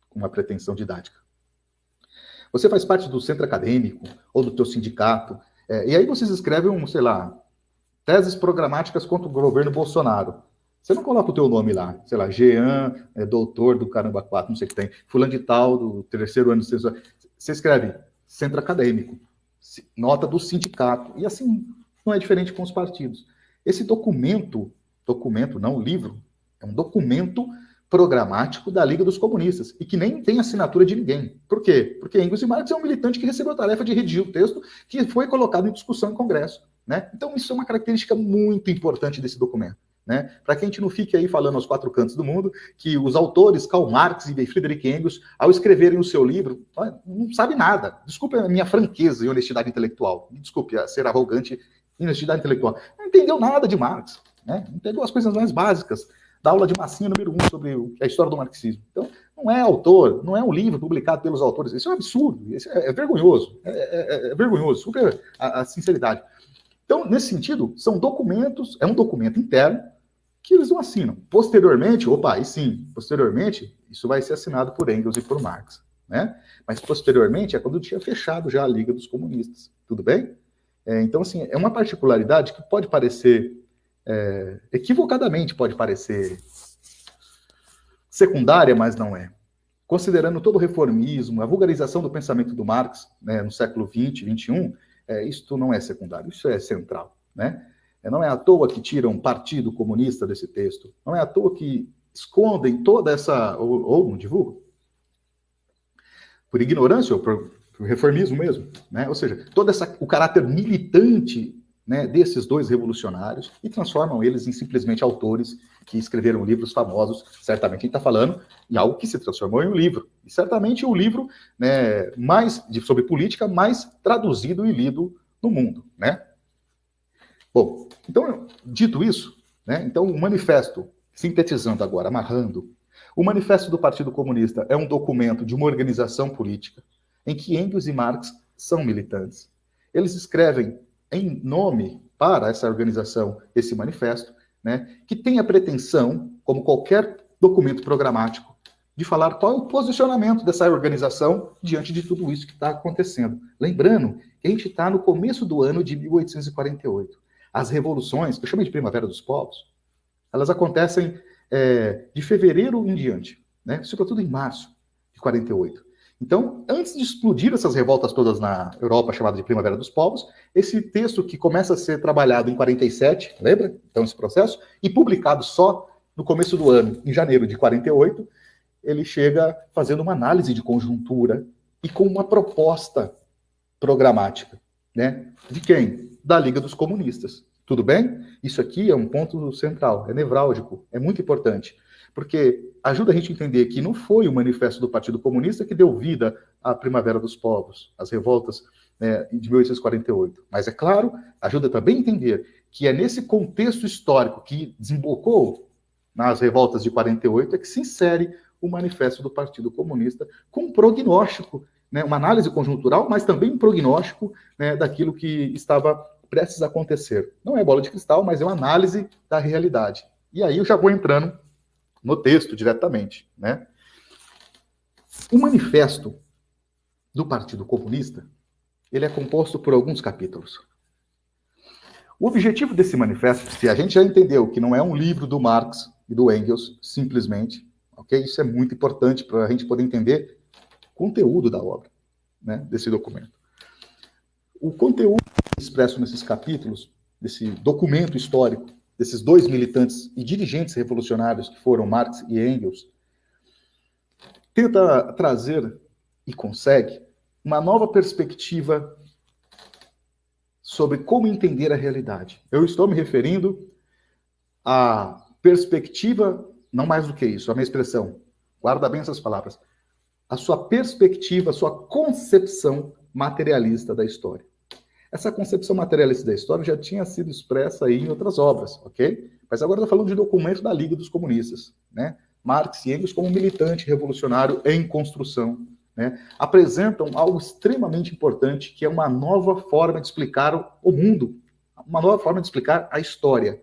com uma pretensão didática. Você faz parte do centro acadêmico ou do teu sindicato, e aí vocês escrevem, sei lá, teses programáticas contra o governo Bolsonaro. Você não coloca o teu nome lá, sei lá, Jean, doutor do caramba 4, não sei o que tem, fulano de tal, do terceiro ano de ciência. Você escreve centro acadêmico, nota do sindicato, e assim não é diferente com os partidos. Esse documento não, livro, é um documento programático da Liga dos Comunistas, e que nem tem assinatura de ninguém. Por quê? Porque Engels e Marx é um militante que recebeu a tarefa de redigir o texto que foi colocado em discussão em Congresso, né? Então isso é uma característica muito importante desse documento, né? Para que a gente não fique aí falando aos quatro cantos do mundo que os autores Karl Marx e Friedrich Engels, ao escreverem o seu livro, não sabe nada. Desculpe a minha franqueza e honestidade intelectual. Desculpe a ser arrogante e honestidade intelectual. Não entendeu nada de Marx, né? Não entendeu as coisas mais básicas da aula de massinha número 1 sobre a história do marxismo. Então, não é autor, não é um livro publicado pelos autores. Isso é um absurdo, isso é vergonhoso. É vergonhoso, super a sinceridade. Então, nesse sentido, são documentos, é um documento interno que eles não assinam. Posteriormente, posteriormente, isso vai ser assinado por Engels e por Marx, né? Mas posteriormente é quando tinha fechado já a Liga dos Comunistas. Tudo bem? Então, assim, é uma particularidade que pode parecer... equivocadamente pode parecer secundária, mas não é. Considerando todo o reformismo, a vulgarização do pensamento do Marx, né, no século XX, XXI, isto não é secundário, isso é central, né? Não é à toa que tiram partido comunista desse texto, não é à toa que escondem toda essa, ou não divulgam, por ignorância ou por reformismo mesmo, né? Ou seja, o caráter militante, né, desses dois revolucionários, e transformam eles em simplesmente autores que escreveram livros famosos. Certamente a gente está falando em algo que se transformou em um livro, e certamente o livro, né, sobre política mais traduzido e lido no mundo, né? Bom, então, dito isso, né, então o manifesto, sintetizando agora, amarrando, o Manifesto do Partido Comunista é um documento de uma organização política em que Engels e Marx são militantes. Eles escrevem em nome para essa organização, esse manifesto, né, que tem a pretensão, como qualquer documento programático, de falar qual é o posicionamento dessa organização diante de tudo isso que está acontecendo. Lembrando que a gente está no começo do ano de 1848. As revoluções, que eu chamei de Primavera dos Povos, elas acontecem de fevereiro em diante, né? Sobretudo em março de 48. Então, antes de explodir essas revoltas todas na Europa, chamada de Primavera dos Povos, esse texto que começa a ser trabalhado em 47, lembra? Então, esse processo, e publicado só no começo do ano, em janeiro de 48, ele chega fazendo uma análise de conjuntura e com uma proposta programática, né? De quem? Da Liga dos Comunistas. Tudo bem? Isso aqui é um ponto central, é nevrálgico, é muito importante, porque ajuda a gente a entender que não foi o manifesto do Partido Comunista que deu vida à Primavera dos Povos, às revoltas, né, de 1848. Mas, é claro, ajuda também a entender que é nesse contexto histórico que desembocou nas revoltas de 48 é que se insere o manifesto do Partido Comunista com um prognóstico, né, uma análise conjuntural, mas também um prognóstico, né, daquilo que estava prestes a acontecer. Não é bola de cristal, mas é uma análise da realidade. E aí eu já vou entrando no texto diretamente, né? O manifesto do Partido Comunista, ele é composto por alguns capítulos. O objetivo desse manifesto, se a gente já entendeu que não é um livro do Marx e do Engels, simplesmente, ok? Isso é muito importante para a gente poder entender o conteúdo da obra, né, desse documento. O conteúdo expresso nesses capítulos, desse documento histórico, desses dois militantes e dirigentes revolucionários que foram Marx e Engels, tenta trazer e consegue uma nova perspectiva sobre como entender a realidade. Eu estou me referindo à perspectiva, não mais do que isso, a minha expressão, guarda bem essas palavras, a sua perspectiva, a sua concepção materialista da história. Essa concepção materialista da história já tinha sido expressa aí em outras obras, ok? Mas agora estou falando de documento da Liga dos Comunistas, né? Marx e Engels, como militante revolucionário em construção, né, apresentam algo extremamente importante, que é uma nova forma de explicar o mundo, uma nova forma de explicar a história.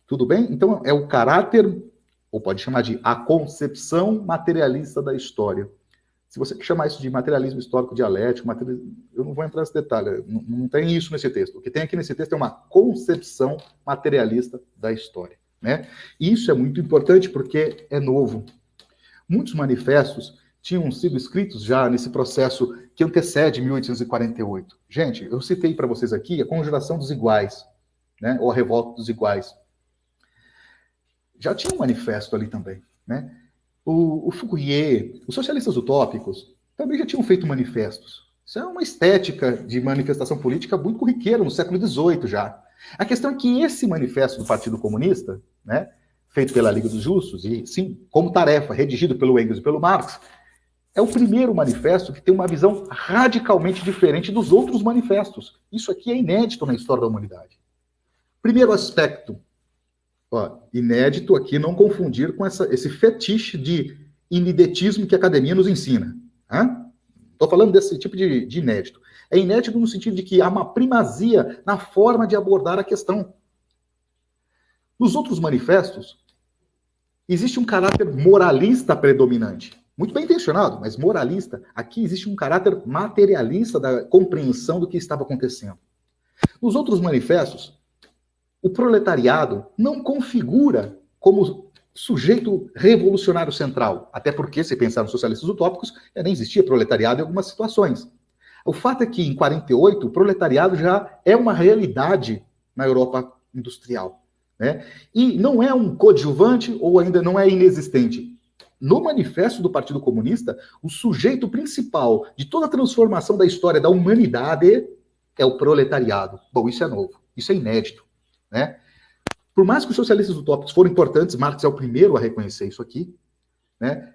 Tudo bem? Então, é o caráter, ou pode chamar de a concepção materialista da história. Se você chamar isso de materialismo histórico dialético, eu não vou entrar nesse detalhe, não tem isso nesse texto. O que tem aqui nesse texto é uma concepção materialista da história, né? E isso é muito importante porque é novo. Muitos manifestos tinham sido escritos já nesse processo que antecede 1848. Gente, eu citei para vocês aqui a Conjuração dos Iguais, né, ou a Revolta dos Iguais. Já tinha um manifesto ali também, né? O Fourier, os socialistas utópicos, também já tinham feito manifestos. Isso é uma estética de manifestação política muito corriqueira no século XVIII já. A questão é que esse manifesto do Partido Comunista, né, feito pela Liga dos Justos, e sim, como tarefa, redigido pelo Engels e pelo Marx, é o primeiro manifesto que tem uma visão radicalmente diferente dos outros manifestos. Isso aqui é inédito na história da humanidade. Primeiro aspecto, inédito aqui, não confundir com esse fetiche de inidetismo que a academia nos ensina. Estou falando desse tipo de inédito. É inédito no sentido de que há uma primazia na forma de abordar a questão. Nos outros manifestos, existe um caráter moralista predominante. Muito bem intencionado, mas moralista. Aqui existe um caráter materialista da compreensão do que estava acontecendo. Nos outros manifestos, o proletariado não configura como sujeito revolucionário central. Até porque, se pensar nos socialistas utópicos, nem existia proletariado em algumas situações. O fato é que, em 48, o proletariado já é uma realidade na Europa industrial, né? E não é um coadjuvante ou ainda não é inexistente. No manifesto do Partido Comunista, o sujeito principal de toda a transformação da história da humanidade é o proletariado. Bom, isso é novo, isso é inédito, né? Por mais que os socialistas utópicos foram importantes, Marx é o primeiro a reconhecer isso aqui, né?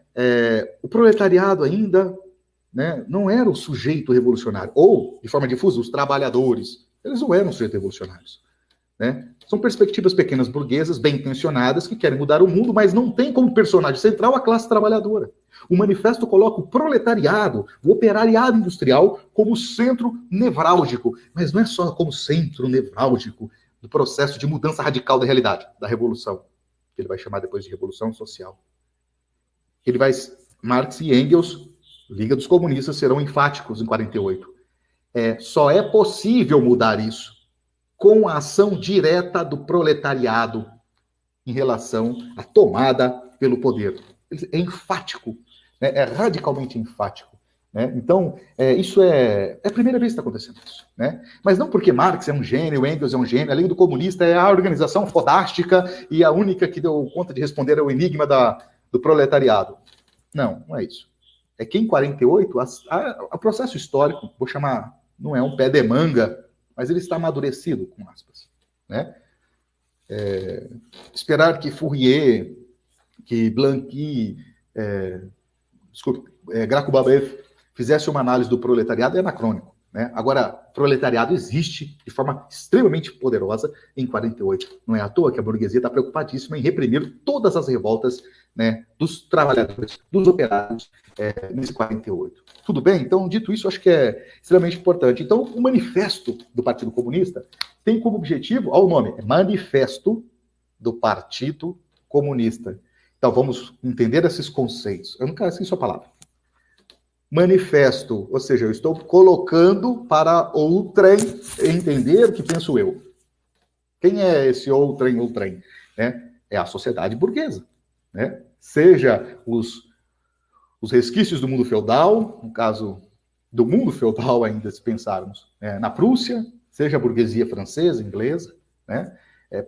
O proletariado ainda, né, não era o sujeito revolucionário, ou, de forma difusa, os trabalhadores, eles não eram sujeitos revolucionários, né? São perspectivas pequenas burguesas, bem intencionadas, que querem mudar o mundo, mas não tem como personagem central a classe trabalhadora. O manifesto coloca o proletariado, o operariado industrial, como centro nevrálgico, mas não é só como centro nevrálgico do processo de mudança radical da realidade, da revolução, que ele vai chamar depois de revolução social. Marx e Engels, Liga dos Comunistas, serão enfáticos em 48. Só é possível mudar isso com a ação direta do proletariado em relação à tomada pelo poder. É enfático, né? É radicalmente enfático. Né? Então, isso é a primeira vez que está acontecendo isso. Né? Mas não porque Marx é um gênio, Engels é um gênio, a Liga do Comunista é a organização fodástica e a única que deu conta de responder ao enigma do proletariado. Não, não é isso. É que em 48, o processo histórico, vou chamar, não é um pé de manga, mas ele está amadurecido, com aspas. Né? Esperar que Fourier, que Blanqui, Graco-Babeuf fizesse uma análise do proletariado é anacrônico. Né? Agora, proletariado existe de forma extremamente poderosa em 48. Não é à toa que a burguesia está preocupadíssima em reprimir todas as revoltas, né, dos trabalhadores, dos operários, nesse 48. Tudo bem? Então, dito isso, acho que é extremamente importante. Então, o manifesto do Partido Comunista tem como objetivo, olha o nome, Manifesto do Partido Comunista. Então, vamos entender esses conceitos. Eu nunca esqueci a palavra. Manifesto, ou seja, eu estou colocando para outrem entender o que penso eu. Quem é esse outrem? Né? É a sociedade burguesa. Né? Seja os resquícios do mundo feudal, no caso do mundo feudal ainda, se pensarmos, na Prússia, seja a burguesia francesa, inglesa, né?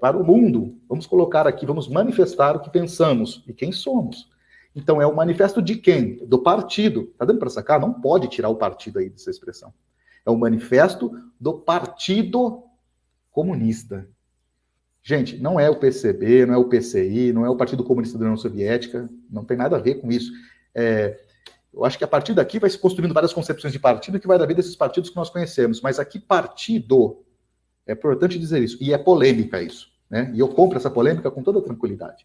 Para o mundo. Vamos colocar aqui, vamos manifestar o que pensamos e quem somos. Então, é o manifesto de quem? Do partido. Tá dando para sacar? Não pode tirar o partido aí dessa expressão. É o manifesto do Partido Comunista. Gente, não é o PCB, não é o PCI, não é o Partido Comunista da União Soviética, não tem nada a ver com isso. Eu acho que a partir daqui vai se construindo várias concepções de partido que vai dar vida a esses partidos que nós conhecemos. Mas aqui, partido, é importante dizer isso. E é polêmica isso. Né? E eu compro essa polêmica com toda tranquilidade.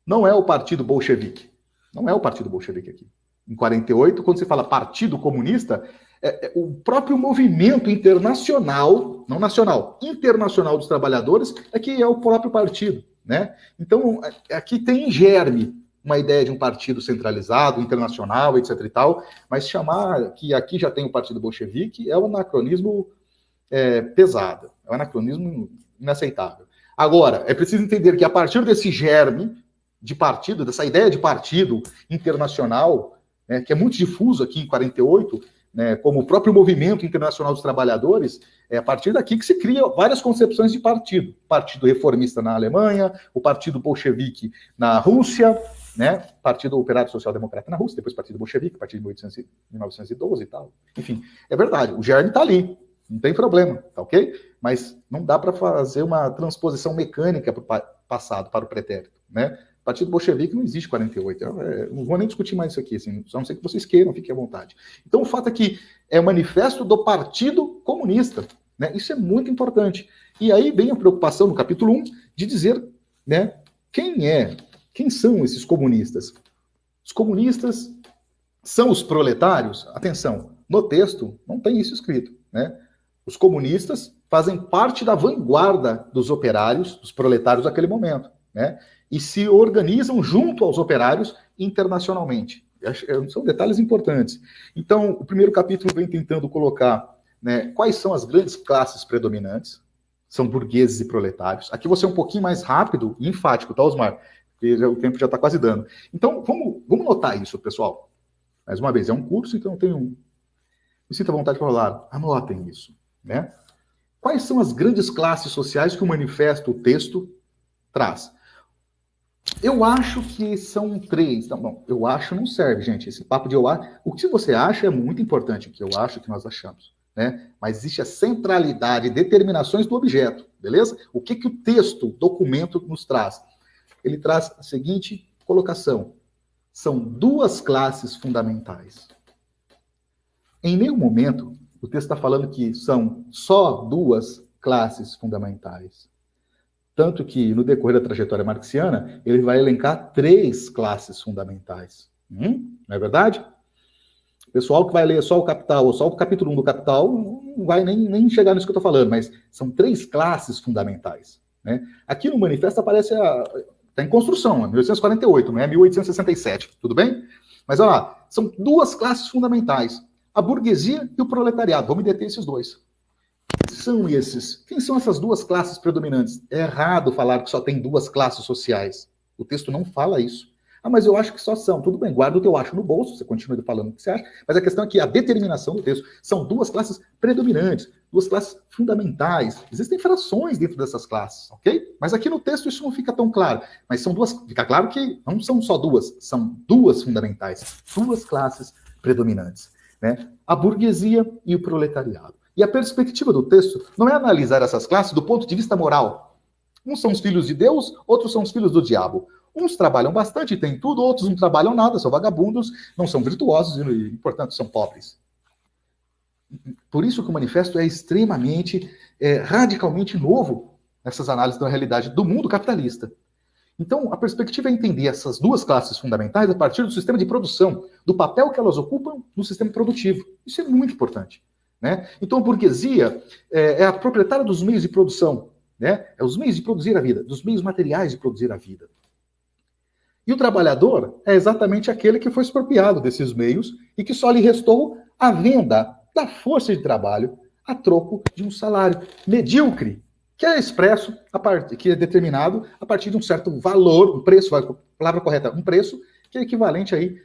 Não é o Partido Bolchevique. Não é o Partido Bolchevique aqui. Em 48, quando se fala Partido Comunista, o próprio movimento internacional, não nacional, internacional dos trabalhadores, é que é o próprio partido. Né? Então, aqui tem em germe uma ideia de um partido centralizado, internacional, etc. e tal, mas chamar que aqui já tem o Partido Bolchevique é um anacronismo pesado, é um anacronismo inaceitável. Agora, é preciso entender que a partir desse germe de partido, dessa ideia de partido internacional, né, que é muito difuso aqui em 48, né, como o próprio movimento internacional dos trabalhadores, é a partir daqui que se cria várias concepções de partido. Partido reformista na Alemanha, o Partido Bolchevique na Rússia, né, Partido Operário Social Democrata na Rússia, depois Partido Bolchevique, a partir de 1912 e tal. Enfim, é verdade, o germe está ali, não tem problema, tá ok? Mas não dá para fazer uma transposição mecânica para o passado, para o pretérito, né? O Partido Bolchevique não existe em 48. Não vou nem discutir mais isso aqui, assim, a não ser que vocês queiram, fiquem à vontade. Então, o fato é que é o manifesto do Partido Comunista. Né? Isso é muito importante. E aí vem a preocupação no capítulo 1 de dizer, né, quem são esses comunistas? Os comunistas são os proletários? Atenção, no texto não tem isso escrito. Né? Os comunistas fazem parte da vanguarda dos operários, dos proletários daquele momento. Né? E se organizam junto aos operários internacionalmente. São detalhes importantes. Então, o primeiro capítulo vem tentando colocar, né, quais são as grandes classes predominantes. São burgueses e proletários. Aqui você é um pouquinho mais rápido e enfático, tá, Osmar? Porque o tempo já está quase dando. Então, vamos notar isso, pessoal. Mais uma vez, é um curso, então me sinta à vontade para falar. Anotem isso. Né? Quais são as grandes classes sociais que o manifesto, o texto, traz? Eu acho que são 3. Não, bom, eu acho não serve, gente. Esse papo de eu acho. O que você acha é muito importante, o que eu acho, o que nós achamos. Né? Mas existe a centralidade e determinações do objeto, beleza? O que o texto, documento, nos traz? Ele traz a seguinte colocação. São 2 classes fundamentais. Em nenhum momento, o texto está falando que são só 2 classes fundamentais. Tanto que, no decorrer da trajetória marxiana, ele vai elencar 3 classes fundamentais. Não é verdade? O pessoal que vai ler só o Capital, ou só o capítulo 1 do Capital, não vai nem chegar nisso que eu estou falando, mas são 3 classes fundamentais. Né? Aqui no manifesto aparece está em construção, é 1848, não é 1867, tudo bem? Mas olha lá, são duas classes fundamentais, a burguesia e o proletariado. Vamos deter esses dois. Quem são esses? Quem são essas duas classes predominantes? É errado falar que só tem duas classes sociais. O texto não fala isso. Ah, mas eu acho que só são. Tudo bem, guarda o que eu acho no bolso, você continua falando o que você acha, mas a questão é que a determinação do texto são duas classes predominantes, duas classes fundamentais. Existem frações dentro dessas classes, ok? Mas aqui no texto isso não fica tão claro. Mas são duas, fica claro que não são só duas, são duas fundamentais, duas classes predominantes, né? A burguesia e o proletariado. E a perspectiva do texto não é analisar essas classes do ponto de vista moral. Uns são os filhos de Deus, outros são os filhos do diabo. Uns trabalham bastante, têm tudo, outros não trabalham nada, são vagabundos, não são virtuosos e, portanto, são pobres. Por isso que o manifesto é extremamente, radicalmente novo nessas análises da realidade do mundo capitalista. Então, a perspectiva é entender essas duas classes fundamentais a partir do sistema de produção, do papel que elas ocupam no sistema produtivo. Isso é muito importante, né? Então, a burguesia é a proprietária dos meios de produção, né? É os meios de produzir a vida, dos meios materiais de produzir a vida. E o trabalhador é exatamente aquele que foi expropriado desses meios e que só lhe restou a venda da força de trabalho a troco de um salário medíocre, que é expresso, que é determinado a partir de um certo valor, um preço, a palavra correta, um preço, que é equivalente aí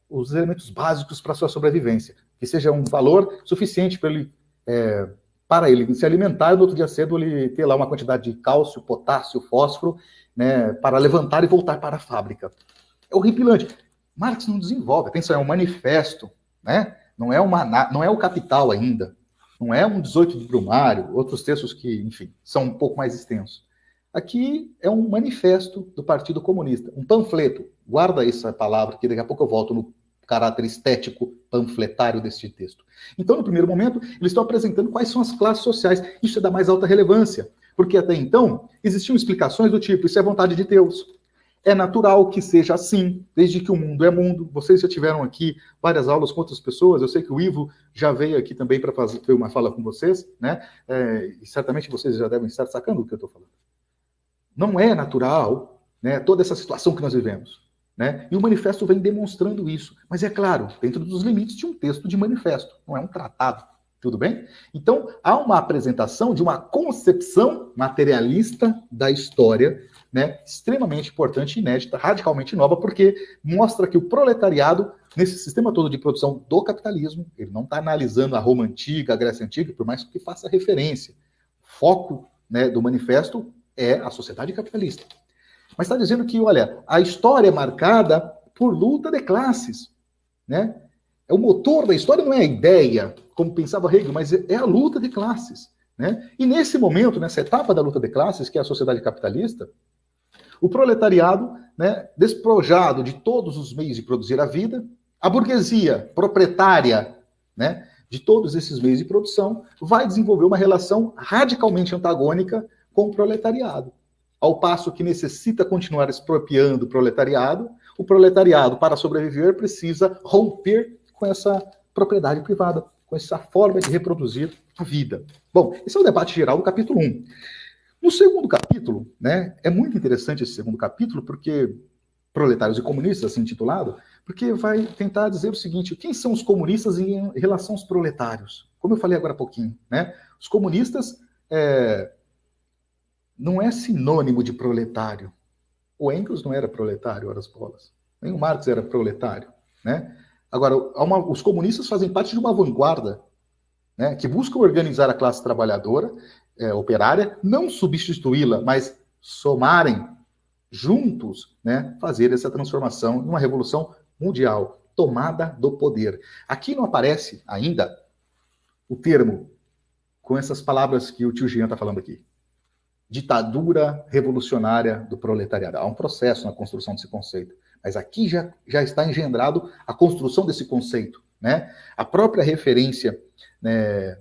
os elementos básicos para a sua sobrevivência, que seja um valor suficiente para ele se alimentar e no outro dia cedo ele ter lá uma quantidade de cálcio, potássio, fósforo, né, para levantar e voltar para a fábrica. É horripilante. Marx não desenvolve, atenção, é um manifesto, né? Não é o Capital ainda, não é um 18 de Brumário, outros textos que, enfim, são um pouco mais extensos. Aqui é um manifesto do Partido Comunista, um panfleto. Guarda essa palavra, que daqui a pouco eu volto no caráter estético panfletário deste texto. Então, no primeiro momento, eles estão apresentando quais são as classes sociais. Isso é da mais alta relevância, porque até então existiam explicações do tipo, isso é vontade de Deus. É natural que seja assim, desde que o mundo é mundo. Vocês já tiveram aqui várias aulas com outras pessoas, eu sei que o Ivo já veio aqui também para fazer uma fala com vocês, né? E certamente vocês já devem estar sacando o que eu estou falando. Não é natural, né, toda essa situação que nós vivemos. Né? E o manifesto vem demonstrando isso. Mas é claro, dentro dos limites de um texto de manifesto, não é um tratado. Tudo bem? Então, há uma apresentação de uma concepção materialista da história, né, extremamente importante, inédita, radicalmente nova, porque mostra que o proletariado, nesse sistema todo de produção do capitalismo, ele não está analisando a Roma Antiga, a Grécia Antiga, por mais que faça referência. O foco, né, do manifesto é a sociedade capitalista. Mas está dizendo que, olha, a história é marcada por luta de classes, né? É o motor da história, não é a ideia, como pensava Hegel, mas é a luta de classes, né? E nesse momento, nessa etapa da luta de classes, que é a sociedade capitalista, o proletariado, né, despojado de todos os meios de produzir a vida, a burguesia proprietária, né, de todos esses meios de produção, vai desenvolver uma relação radicalmente antagônica com o proletariado. Ao passo que necessita continuar expropriando o proletariado, para sobreviver, precisa romper com essa propriedade privada, com essa forma de reproduzir a vida. Bom, esse é o debate geral do capítulo 1. No segundo capítulo, né, é muito interessante esse segundo capítulo, porque Proletários e Comunistas, assim intitulado, porque vai tentar dizer o seguinte, quem são os comunistas em relação aos proletários? Como eu falei agora há pouquinho, né? Os comunistas não é sinônimo de proletário. O Engels não era proletário, ora as bolas. Nem o Marx era proletário, né? Agora, os comunistas fazem parte de uma vanguarda, né, que busca organizar a classe trabalhadora, operária, não substituí-la, mas somarem juntos, né, fazer essa transformação em uma revolução mundial, tomada do poder. Aqui não aparece ainda o termo com essas palavras que o tio Jean está falando aqui. Ditadura revolucionária do proletariado. Há um processo na construção desse conceito. Mas aqui já está engendrado a construção desse conceito, né? A própria referência, né,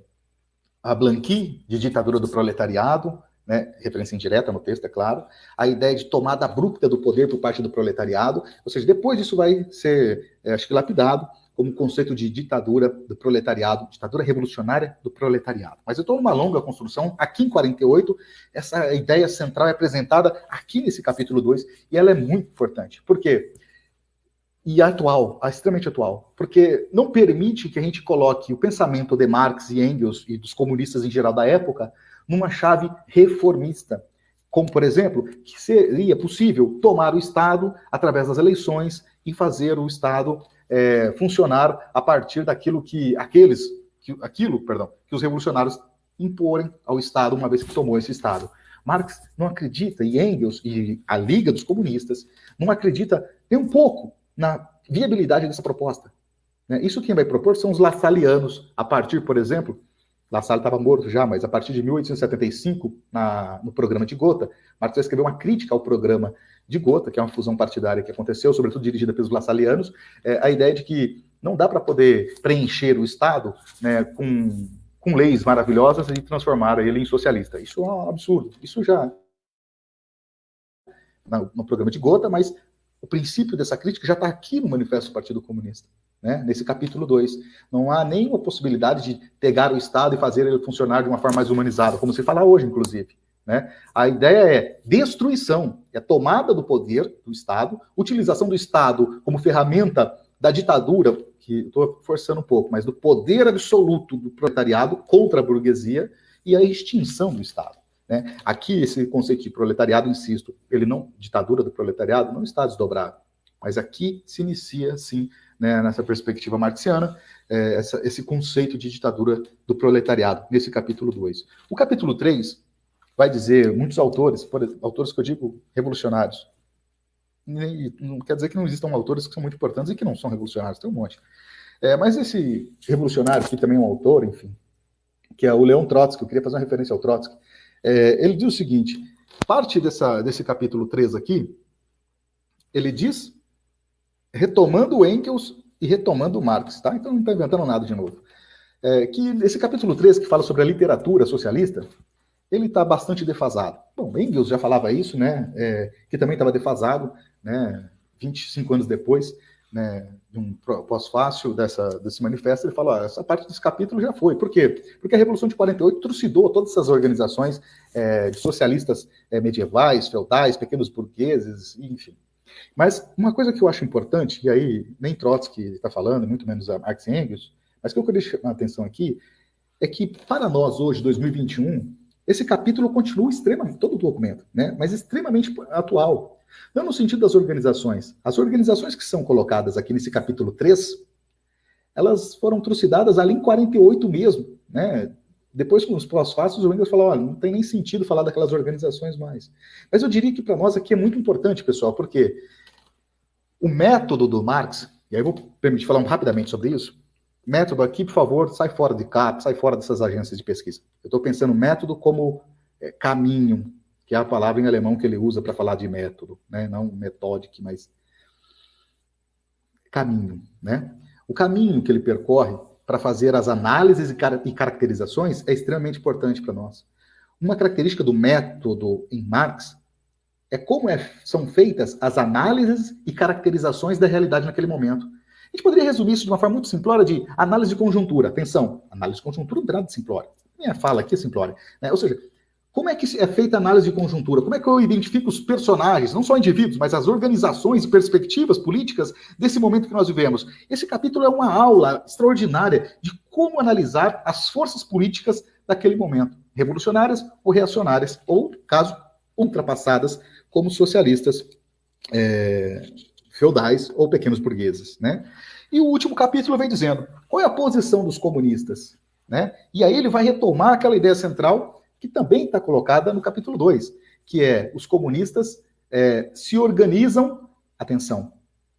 a Blanqui, de ditadura do proletariado, né, referência indireta no texto, é claro, a ideia de tomada abrupta do poder por parte do proletariado, ou seja, depois isso vai ser, acho que lapidado como conceito de ditadura do proletariado, ditadura revolucionária do proletariado. Mas eu estou numa longa construção, aqui em 48, essa ideia central é apresentada aqui nesse capítulo 2, e ela é muito importante. Por quê? E atual, extremamente atual, porque não permite que a gente coloque o pensamento de Marx e Engels e dos comunistas em geral da época numa chave reformista, como, por exemplo, que seria possível tomar o Estado através das eleições e fazer o Estado funcionar a partir daquilo que os revolucionários imporem ao Estado uma vez que tomou esse Estado. Marx não acredita, e Engels e a Liga dos Comunistas não acredita nem um pouco na viabilidade dessa proposta. Isso quem vai propor são os Lassallianos, a partir, por exemplo, Lassalle estava morto já, mas a partir de 1875, no programa de Gotha, Marx vai escrever uma crítica ao programa de Gotha, que é uma fusão partidária que aconteceu, sobretudo dirigida pelos Lassallianos, a ideia de que não dá para poder preencher o Estado, né, com leis maravilhosas e transformar ele em socialista. Isso é um absurdo. Isso já no programa de Gotha, mas o princípio dessa crítica já está aqui no Manifesto do Partido Comunista, né? Nesse capítulo 2. Não há nenhuma possibilidade de pegar o Estado e fazer ele funcionar de uma forma mais humanizada, como se fala hoje, inclusive. Né? A ideia é destruição, é tomada do poder do Estado, utilização do Estado como ferramenta da ditadura, que estou forçando um pouco, mas do poder absoluto do proletariado contra a burguesia e a extinção do Estado. Né? Aqui, esse conceito de proletariado, insisto, ele não, ditadura do proletariado, não está desdobrado. Mas aqui se inicia, sim, né, nessa perspectiva marxiana, esse conceito de ditadura do proletariado, nesse capítulo 2. O capítulo 3 vai dizer, muitos autores, autores que eu digo revolucionários, não quer dizer que não existam autores que são muito importantes e que não são revolucionários, tem um monte. Mas esse revolucionário, que também é um autor, enfim, que é o Leon Trotsky, eu queria fazer uma referência ao Trotsky, ele diz o seguinte, parte desse capítulo 3 aqui, ele diz, retomando Engels e retomando Marx, tá? Então não está inventando nada de novo. Que esse capítulo 3, que fala sobre a literatura socialista, ele está bastante defasado. Bom, Engels já falava isso, né? Que também estava defasado, né? 25 anos depois, né? De um pós-fácil desse manifesto, ele fala, essa parte desse capítulo já foi. Por quê? Porque a Revolução de 48 trucidou todas essas organizações de socialistas medievais, feudais, pequenos burgueses, enfim. Mas uma coisa que eu acho importante, e aí nem Trotsky está falando, muito menos a Marx e Engels, mas que eu queria chamar a atenção aqui, é que para nós hoje, 2021, esse capítulo continua extremamente, todo o documento, né, mas extremamente atual. Não no sentido das organizações. As organizações que são colocadas aqui nesse capítulo 3, elas foram trucidadas ali em 48 mesmo, né? Depois, com os pós-fácios, o Engels falou, olha, não tem nem sentido falar daquelas organizações mais. Mas eu diria que para nós aqui é muito importante, pessoal, porque o método do Marx, e aí eu vou permitir falar rapidamente sobre isso, método aqui, por favor, sai fora de CAP, sai fora dessas agências de pesquisa. Eu estou pensando método como caminho, que é a palavra em alemão que ele usa para falar de método, né? Não metódico, mas caminho, né? O caminho que ele percorre para fazer as análises e caracterizações é extremamente importante para nós. Uma característica do método em Marx é como são feitas as análises e caracterizações da realidade naquele momento. A gente poderia resumir isso de uma forma muito simplória de análise de conjuntura. Atenção, análise de conjuntura não tem nada de simplória. Minha fala aqui é simplória. Né? Ou seja, como é que é feita a análise de conjuntura? Como é que eu identifico os personagens, não só indivíduos, mas as organizações e perspectivas políticas desse momento que nós vivemos? Esse capítulo é uma aula extraordinária de como analisar as forças políticas daquele momento, revolucionárias ou reacionárias, ou, caso, ultrapassadas, como socialistas feudais ou pequenos burgueses. Né? E o último capítulo vem dizendo qual é a posição dos comunistas. Né? E aí ele vai retomar aquela ideia central que também está colocada no capítulo 2, que é os comunistas se organizam, atenção,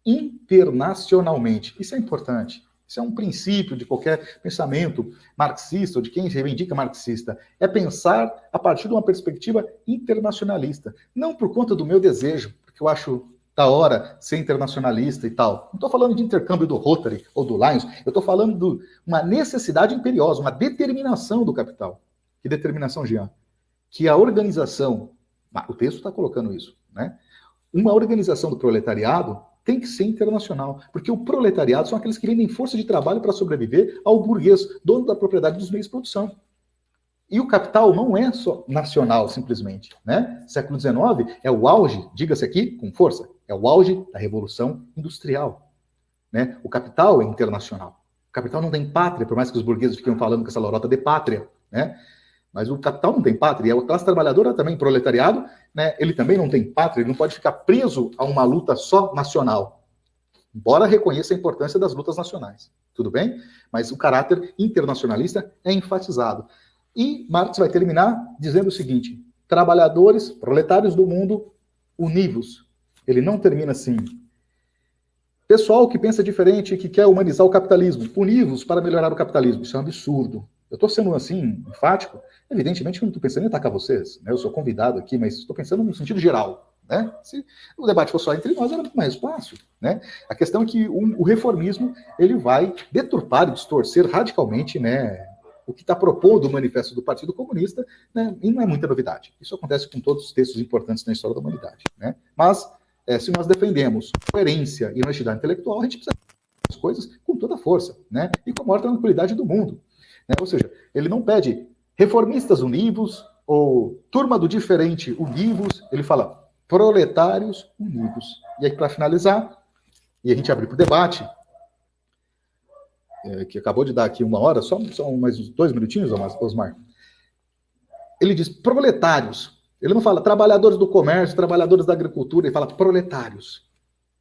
internacionalmente. Isso é importante. Isso é um princípio de qualquer pensamento marxista, ou de quem reivindica marxista. É pensar a partir de uma perspectiva internacionalista. Não por conta do meu desejo, porque eu acho da hora ser internacionalista e tal. Não estou falando de intercâmbio do Rotary ou do Lions, eu estou falando de uma necessidade imperiosa, uma determinação do capital. Que determinação, Jean? Que a organização, o texto está colocando isso, né? Uma organização do proletariado tem que ser internacional, porque o proletariado são aqueles que vendem força de trabalho para sobreviver ao burguês, dono da propriedade dos meios de produção. E o capital não é só nacional, simplesmente. Né? Século XIX é o auge, diga-se aqui com força, é o auge da Revolução Industrial. Né? O capital é internacional. O capital não tem pátria, por mais que os burgueses fiquem falando com essa lorota de pátria. Né? Mas o capital não tem pátria, e a classe trabalhadora também, proletariado, né? Ele também não tem pátria, ele não pode ficar preso a uma luta só nacional. Embora reconheça a importância das lutas nacionais. Tudo bem? Mas o caráter internacionalista é enfatizado. E Marx vai terminar dizendo o seguinte: trabalhadores, proletários do mundo, univos. Ele não termina assim. Pessoal que pensa diferente, que quer humanizar o capitalismo, univos para melhorar o capitalismo. Isso é um absurdo. Eu estou sendo assim, enfático. Evidentemente que eu não estou pensando em atacar vocês. Né? Eu sou convidado aqui, mas estou pensando no sentido geral. Né? Se o debate for só entre nós, era muito mais fácil. Né? A questão é que o reformismo ele vai deturpar e distorcer radicalmente, né, o que está propondo o manifesto do Partido Comunista, né, e não é muita novidade. Isso acontece com todos os textos importantes na história da humanidade. Né? Mas, se nós defendemos coerência e honestidade intelectual, a gente precisa fazer as coisas com toda a força, né? E com a maior tranquilidade do mundo. Né? Ou seja, ele não pede reformistas univos ou turma do diferente univos, ele fala proletários univos. E aí, para finalizar, e a gente abrir para o debate, que acabou de dar aqui 1 hora, só mais uns 2 minutinhos, Osmar. Ele diz proletários. Ele não fala trabalhadores do comércio, trabalhadores da agricultura, ele fala proletários.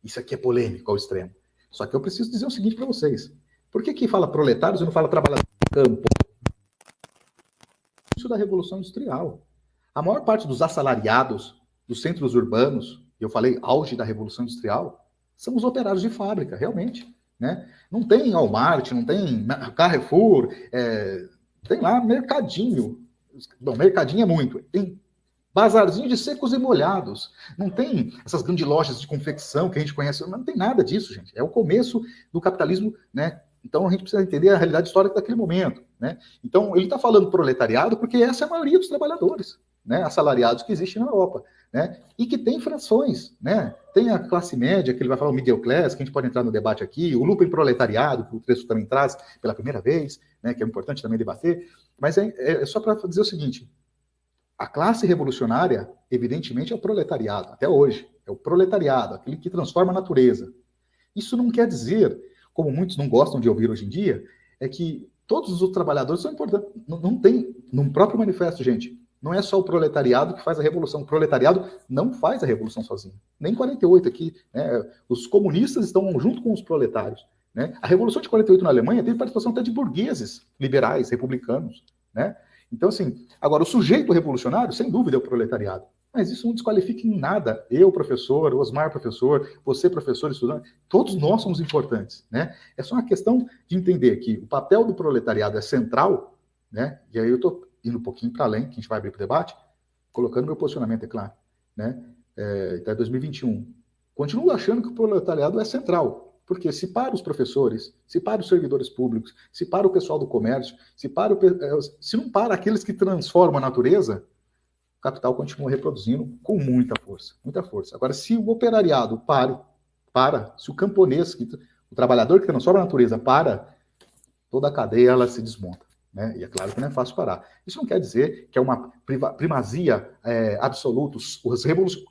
Isso aqui é polêmico ao extremo. Só que eu preciso dizer o seguinte para vocês. Por que fala proletários e não fala trabalhadores do campo? Isso da Revolução Industrial. A maior parte dos assalariados dos centros urbanos, eu falei auge da Revolução Industrial, são os operários de fábrica, realmente. Né? Não tem Walmart, não tem Carrefour, tem lá mercadinho. Bom, mercadinho é muito. Tem bazarzinho de secos e molhados. Não tem essas grandes lojas de confecção que a gente conhece. Não tem nada disso, gente. É o começo do capitalismo, né? Então a gente precisa entender a realidade histórica daquele momento. Né? Então ele está falando proletariado porque essa é a maioria dos trabalhadores, né? Assalariados que existem na Europa. Né? E que tem frações. Né? Tem a classe média, que ele vai falar o middle class, que a gente pode entrar no debate aqui, o lumpenproletariado, que o texto também traz pela primeira vez, né? Que é importante também debater. Mas é só para dizer o seguinte: a classe revolucionária, evidentemente, é o proletariado, até hoje. É o proletariado, aquele que transforma a natureza. Isso não quer dizer, como muitos não gostam de ouvir hoje em dia, é que todos os outros trabalhadores são importantes. Não tem, no próprio manifesto, gente, não é só o proletariado que faz a revolução. O proletariado não faz a revolução sozinho. Nem 48 aqui. Né? Os comunistas estão junto com os proletários. Né? A Revolução de 48 na Alemanha teve participação até de burgueses, liberais, republicanos. Né? Então, assim, agora, o sujeito revolucionário, sem dúvida, é o proletariado. Mas isso não desqualifica em nada. Eu, professor, Osmar, professor, você, professor, estudante, todos nós somos importantes. Né? É só uma questão de entender que o papel do proletariado é central, né? E aí eu estou indo um pouquinho para além, que a gente vai abrir para o debate, colocando meu posicionamento, é claro. Né? Até 2021. Continuo achando que o proletariado é central. Porque se para os professores, se para os servidores públicos, se para o pessoal do comércio, se não para aqueles que transformam a natureza, o capital continua reproduzindo com muita força, muita força. Agora, se o operariado se o camponês, o trabalhador que transforma a natureza toda a cadeia ela se desmonta. Né? E é claro que não é fácil parar. Isso não quer dizer que é uma primazia absoluta,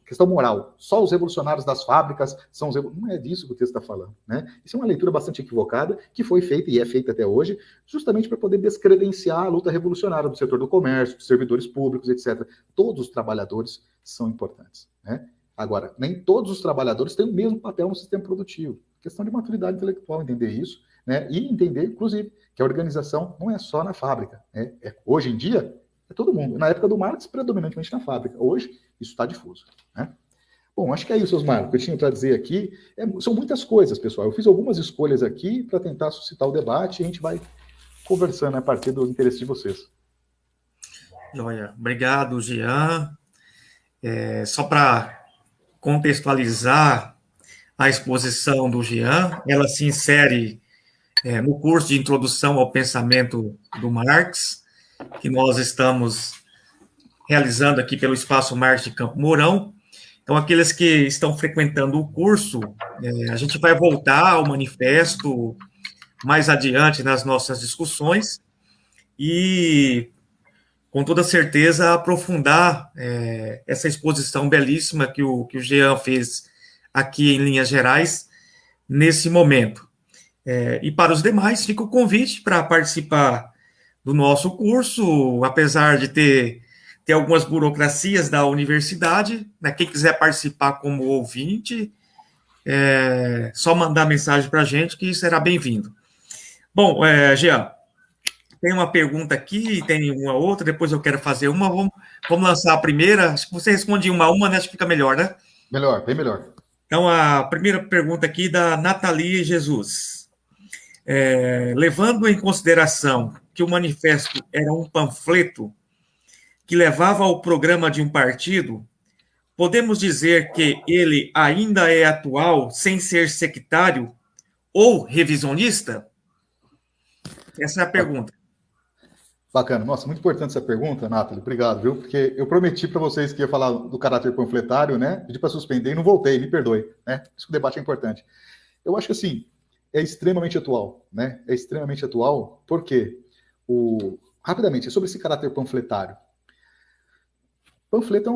questão moral. Só os revolucionários das fábricas são os Não é disso que o texto está falando. Né? Isso é uma leitura bastante equivocada, que foi feita e é feita até hoje, justamente para poder descredenciar a luta revolucionária do setor do comércio, dos servidores públicos, etc. Todos os trabalhadores são importantes. Né? Agora, nem todos os trabalhadores têm o mesmo papel no sistema produtivo. Questão de maturidade intelectual, entender isso. Né? E entender, inclusive, que a organização não é só na fábrica. Né? Hoje em dia, é todo mundo. Na época do Marx, predominantemente na fábrica. Hoje, isso está difuso. Né? Bom, acho que é isso, Osmar, que eu tinha para dizer aqui. São muitas coisas, pessoal. Eu fiz algumas escolhas aqui para tentar suscitar o debate e a gente vai conversando a partir do interesse de vocês. Olha, obrigado, Jean. Só para contextualizar a exposição do Jean, ela se insere no curso de Introdução ao Pensamento do Marx, que nós estamos realizando aqui pelo Espaço Marx de Campo Mourão, Então, aqueles que estão frequentando o curso, a gente vai voltar ao manifesto mais adiante nas nossas discussões e, com toda certeza, aprofundar essa exposição belíssima que o Jean fez aqui em linhas gerais, nesse momento. E para os demais, fica o convite para participar do nosso curso, apesar de ter algumas burocracias da universidade, né? Quem quiser participar como ouvinte, só mandar mensagem para a gente que será bem-vindo. Bom, Jean, tem uma pergunta aqui, tem uma outra, depois eu quero fazer uma, vamos lançar a primeira, acho que você responde uma, né? Acho que fica melhor, né? Melhor, bem melhor. Então, a primeira pergunta aqui da Nathalie Jesus. Levando em consideração que o manifesto era um panfleto que levava ao programa de um partido, podemos dizer que ele ainda é atual sem ser sectário ou revisionista? Essa é a pergunta. Bacana. Nossa, muito importante essa pergunta, Nathalie. Obrigado, viu? Porque eu prometi para vocês que ia falar do caráter panfletário, né? Pedi para suspender e não voltei, me perdoe, né? Isso que o debate é importante. Eu acho que, assim, é extremamente atual, né? É extremamente atual porque, rapidamente, sobre esse caráter panfletário. Panfleto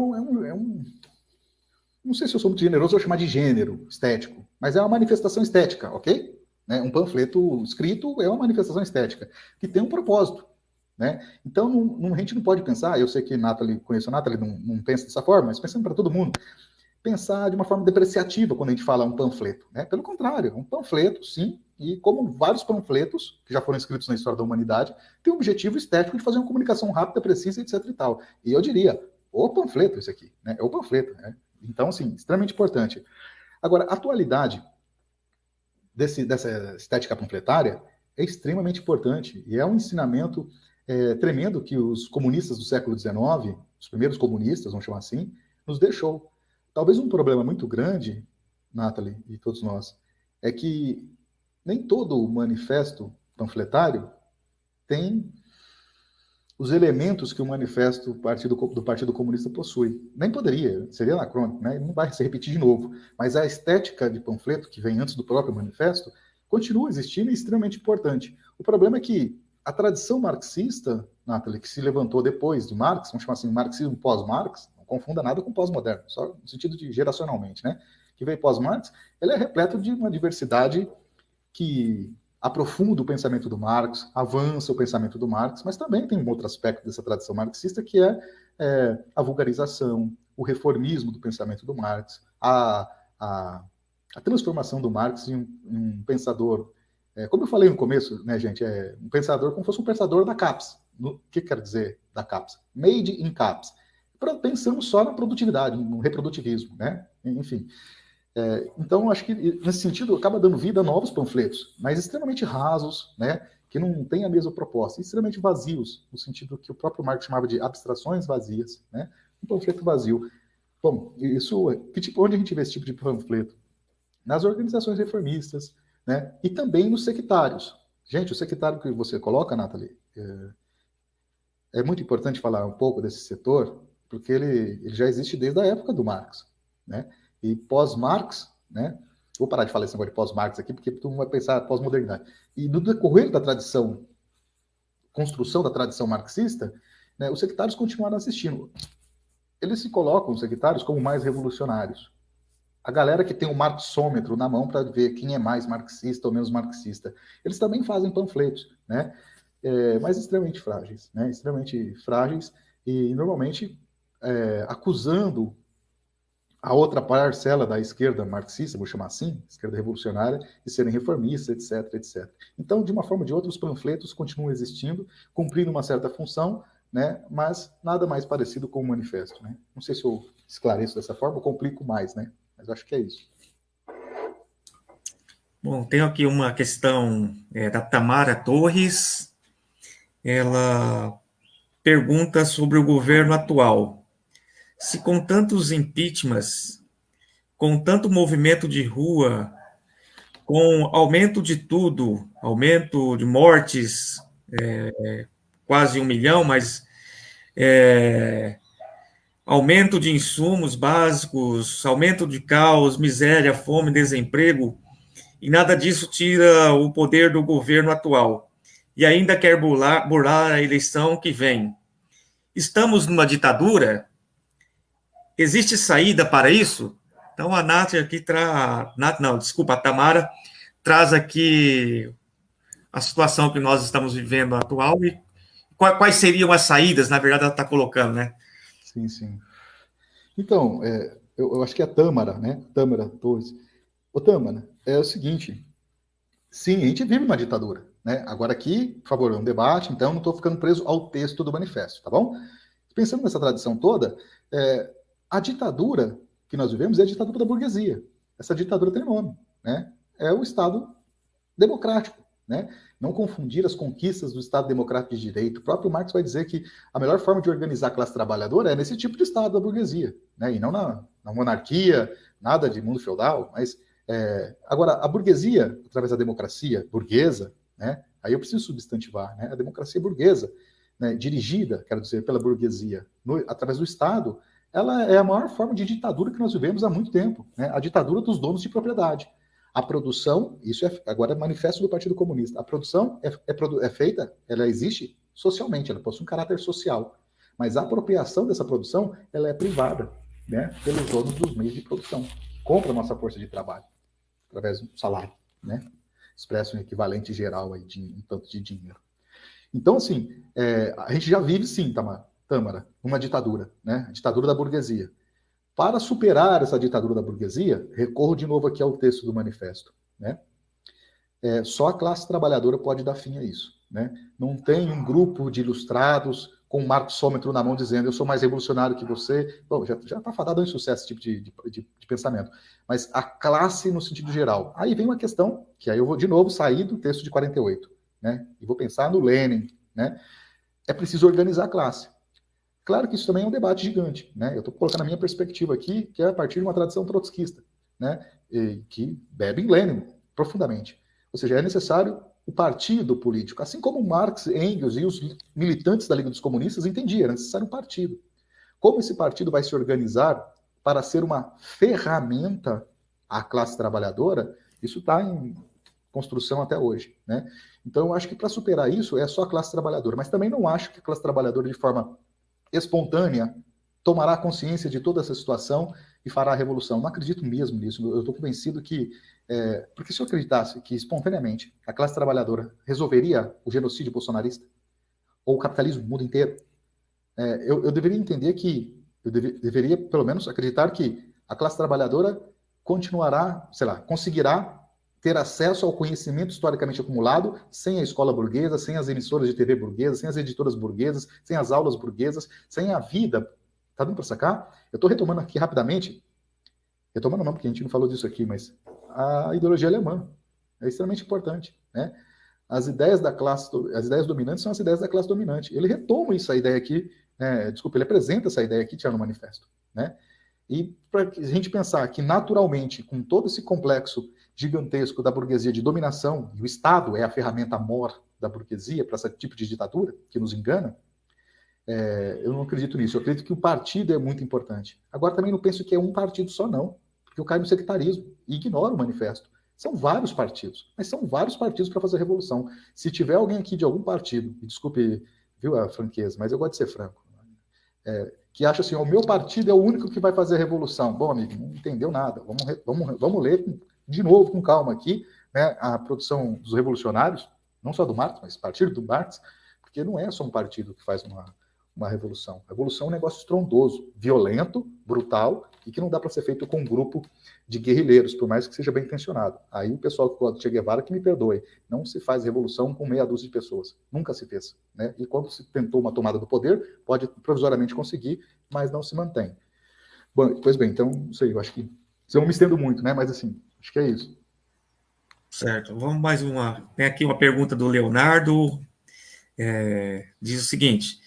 não sei se eu sou muito generoso, eu vou chamar de gênero estético, mas é uma manifestação estética, ok? Né? Um panfleto escrito é uma manifestação estética, que tem um propósito, né? Então, a gente não pode pensar, eu sei que conheço a Nathalie, não pensa dessa forma, mas pensando para todo mundo, pensar de uma forma depreciativa quando a gente fala um panfleto, né? Pelo contrário, um panfleto, sim, e como vários panfletos que já foram escritos na história da humanidade, tem o objetivo estético de fazer uma comunicação rápida, precisa, etc e tal. E eu diria, o panfleto esse aqui, né? É o panfleto, né? Então, assim, extremamente importante. Agora, a atualidade dessa estética panfletária é extremamente importante e é um ensinamento tremendo que os comunistas do século XIX, os primeiros comunistas, vamos chamar assim, nos deixou. Talvez um problema muito grande, Nathalie e todos nós, é que nem todo manifesto panfletário tem os elementos que o manifesto do Partido Comunista possui. Nem poderia, seria anacrônico, né? Não vai se repetir de novo. Mas a estética de panfleto, que vem antes do próprio manifesto, continua existindo e é extremamente importante. O problema é que a tradição marxista, Nathalie, que se levantou depois de Marx, vamos chamar assim, marxismo pós-Marx, não confunda nada com pós-moderno, só no sentido de geracionalmente, né? Que veio pós-Marx, ele é repleto de uma diversidade que aprofunda o pensamento do Marx, avança o pensamento do Marx, mas também tem um outro aspecto dessa tradição marxista que é a vulgarização, o reformismo do pensamento do Marx, a transformação do Marx em um pensador, como eu falei no começo, né, gente, um pensador como fosse um pensador da CAPES. O que quer dizer da CAPES? Made in CAPES. Pensamos só na produtividade, no reprodutivismo, né? Enfim. Então, acho que, nesse sentido, acaba dando vida a novos panfletos, mas extremamente rasos, né, que não têm a mesma proposta, extremamente vazios, no sentido que o próprio Marx chamava de abstrações vazias, né, um panfleto vazio. Bom, onde a gente vê esse tipo de panfleto? Nas organizações reformistas, né, e também nos sectários. Gente, o sectário que você coloca, Nathalie, é muito importante falar um pouco desse setor, porque ele já existe desde a época do Marx, né? E pós-Marx, né? Vou parar de falar esse negócio de pós-Marx aqui, porque todo mundo vai pensar pós-modernidade. E no decorrer da construção da tradição marxista, né, os sectários continuaram assistindo. Eles se colocam, os sectários, como mais revolucionários. A galera que tem o marxômetro na mão para ver quem é mais marxista ou menos marxista. Eles também fazem panfletos, né? Mas extremamente frágeis, né? Extremamente frágeis e, normalmente, acusando a outra parcela da esquerda marxista, vou chamar assim, esquerda revolucionária, de serem reformistas, etc, etc. Então, de uma forma ou de outra, os panfletos continuam existindo, cumprindo uma certa função, né, mas nada mais parecido com o manifesto, né? Não sei se eu esclareço dessa forma ou complico mais, né? Mas acho que é isso. Bom, tenho aqui uma questão da Tamara Torres. Ela pergunta sobre o governo atual. Se com tantos impeachments, com tanto movimento de rua, com aumento de tudo, aumento de mortes, quase 1 milhão, mas aumento de insumos básicos, aumento de caos, miséria, fome, desemprego, e nada disso tira o poder do governo atual. E ainda quer burlar a eleição que vem. Estamos numa ditadura? Existe saída para isso? Então a Nath aqui traz. Não, desculpa, a Tamara traz aqui a situação que nós estamos vivendo atual e quais seriam as saídas, na verdade, ela está colocando, né? Sim, sim. Então, eu acho que é a Tâmara, né? Tâmara Torres. Ô, Tâmara, é o seguinte. Sim, a gente vive uma ditadura, né? Agora aqui, por favor, é um debate, então não estou ficando preso ao texto do manifesto, tá bom? Pensando nessa tradição toda, a ditadura que nós vivemos é a ditadura da burguesia. Essa ditadura tem nome, né? É o Estado democrático, né? Não confundir as conquistas do Estado democrático de direito. O próprio Marx vai dizer que a melhor forma de organizar a classe trabalhadora é nesse tipo de Estado da burguesia, né? E não na monarquia, nada de mundo feudal, mas agora, a burguesia, através da democracia burguesa, né? Aí eu preciso substantivar, né? A democracia burguesa, né, dirigida, quero dizer, pela burguesia, através do Estado, ela é a maior forma de ditadura que nós vivemos há muito tempo, né? A ditadura dos donos de propriedade. A produção, isso agora é manifesto do Partido Comunista, a produção é feita, ela existe socialmente, ela possui um caráter social, mas a apropriação dessa produção, ela é privada, né, pelos donos dos meios de produção, que compram a nossa força de trabalho, através do salário, né, expresso em equivalente geral aí de um tanto de dinheiro. Então, assim, a gente já vive, sim, Tâmara, uma ditadura, né? A ditadura da burguesia. Para superar essa ditadura da burguesia, recorro de novo aqui ao texto do manifesto, né? Só a classe trabalhadora pode dar fim a isso, né? Não tem um grupo de ilustrados com um marxômetro na mão dizendo eu sou mais revolucionário que você. Bom, já está fadado em sucesso esse tipo de pensamento. Mas a classe no sentido geral. Aí vem uma questão, que aí eu vou de novo sair do texto de 48, né? E vou pensar no Lenin, né? É preciso organizar a classe. Claro que isso também é um debate gigante, né? Eu estou colocando a minha perspectiva aqui, que é a partir de uma tradição trotskista, né? Que bebe em Lenin profundamente. Ou seja, é necessário o partido político, assim como Marx, Engels e os militantes da Liga dos Comunistas entendiam, era necessário um partido. Como esse partido vai se organizar para ser uma ferramenta à classe trabalhadora, isso está em construção até hoje, né? Então, eu acho que para superar isso é só a classe trabalhadora, mas também não acho que a classe trabalhadora, de forma espontânea, tomará consciência de toda essa situação e fará a revolução. Não acredito mesmo nisso. Eu estou convencido que, porque se eu acreditasse que espontaneamente a classe trabalhadora resolveria o genocídio bolsonarista, ou o capitalismo no mundo inteiro, eu deveria entender que, deveria pelo menos acreditar que a classe trabalhadora continuará, sei lá, conseguirá ter acesso ao conhecimento historicamente acumulado sem a escola burguesa, sem as emissoras de TV burguesas, sem as editoras burguesas, sem as aulas burguesas, sem a vida. Tá dando para sacar? Eu estou retomando aqui rapidamente, retomando não, porque a gente não falou disso aqui, mas a ideologia alemã é extremamente importante, né? As ideias dominantes são as ideias da classe dominante. Ele retoma essa ideia aqui, ele apresenta essa ideia aqui, Tiago, no manifesto, né? E para a gente pensar que, naturalmente, com todo esse complexo gigantesco da burguesia de dominação, e o Estado é a ferramenta mor da burguesia para esse tipo de ditadura que nos engana, eu não acredito nisso. Eu acredito que o partido é muito importante. Agora, também não penso que é um partido só, não, porque eu caio no sectarismo e ignoro o manifesto. São vários partidos, mas são vários partidos para fazer a revolução. Se tiver alguém aqui de algum partido, e desculpe, viu, a franqueza, mas eu gosto de ser franco, que acha assim, o meu partido é o único que vai fazer a revolução. Bom, amigo, não entendeu nada. Vamos ler de novo com calma aqui, né, a produção dos revolucionários, não só do Marx, mas partido do Marx, porque não é só um partido que faz uma revolução. A revolução é um negócio estrondoso, violento, brutal, e que não dá para ser feito com um grupo de guerrilheiros, por mais que seja bem intencionado. Aí o pessoal que gosta de Che Guevara, que me perdoe, não se faz revolução com meia dúzia de pessoas. Nunca se fez, né? E quando se tentou uma tomada do poder, pode provisoriamente conseguir, mas não se mantém. Bom, pois bem, então, não sei, eu acho que eu me estendo muito, né? Mas assim, acho que é isso. Certo, vamos mais uma. Tem aqui uma pergunta do Leonardo. Diz o seguinte: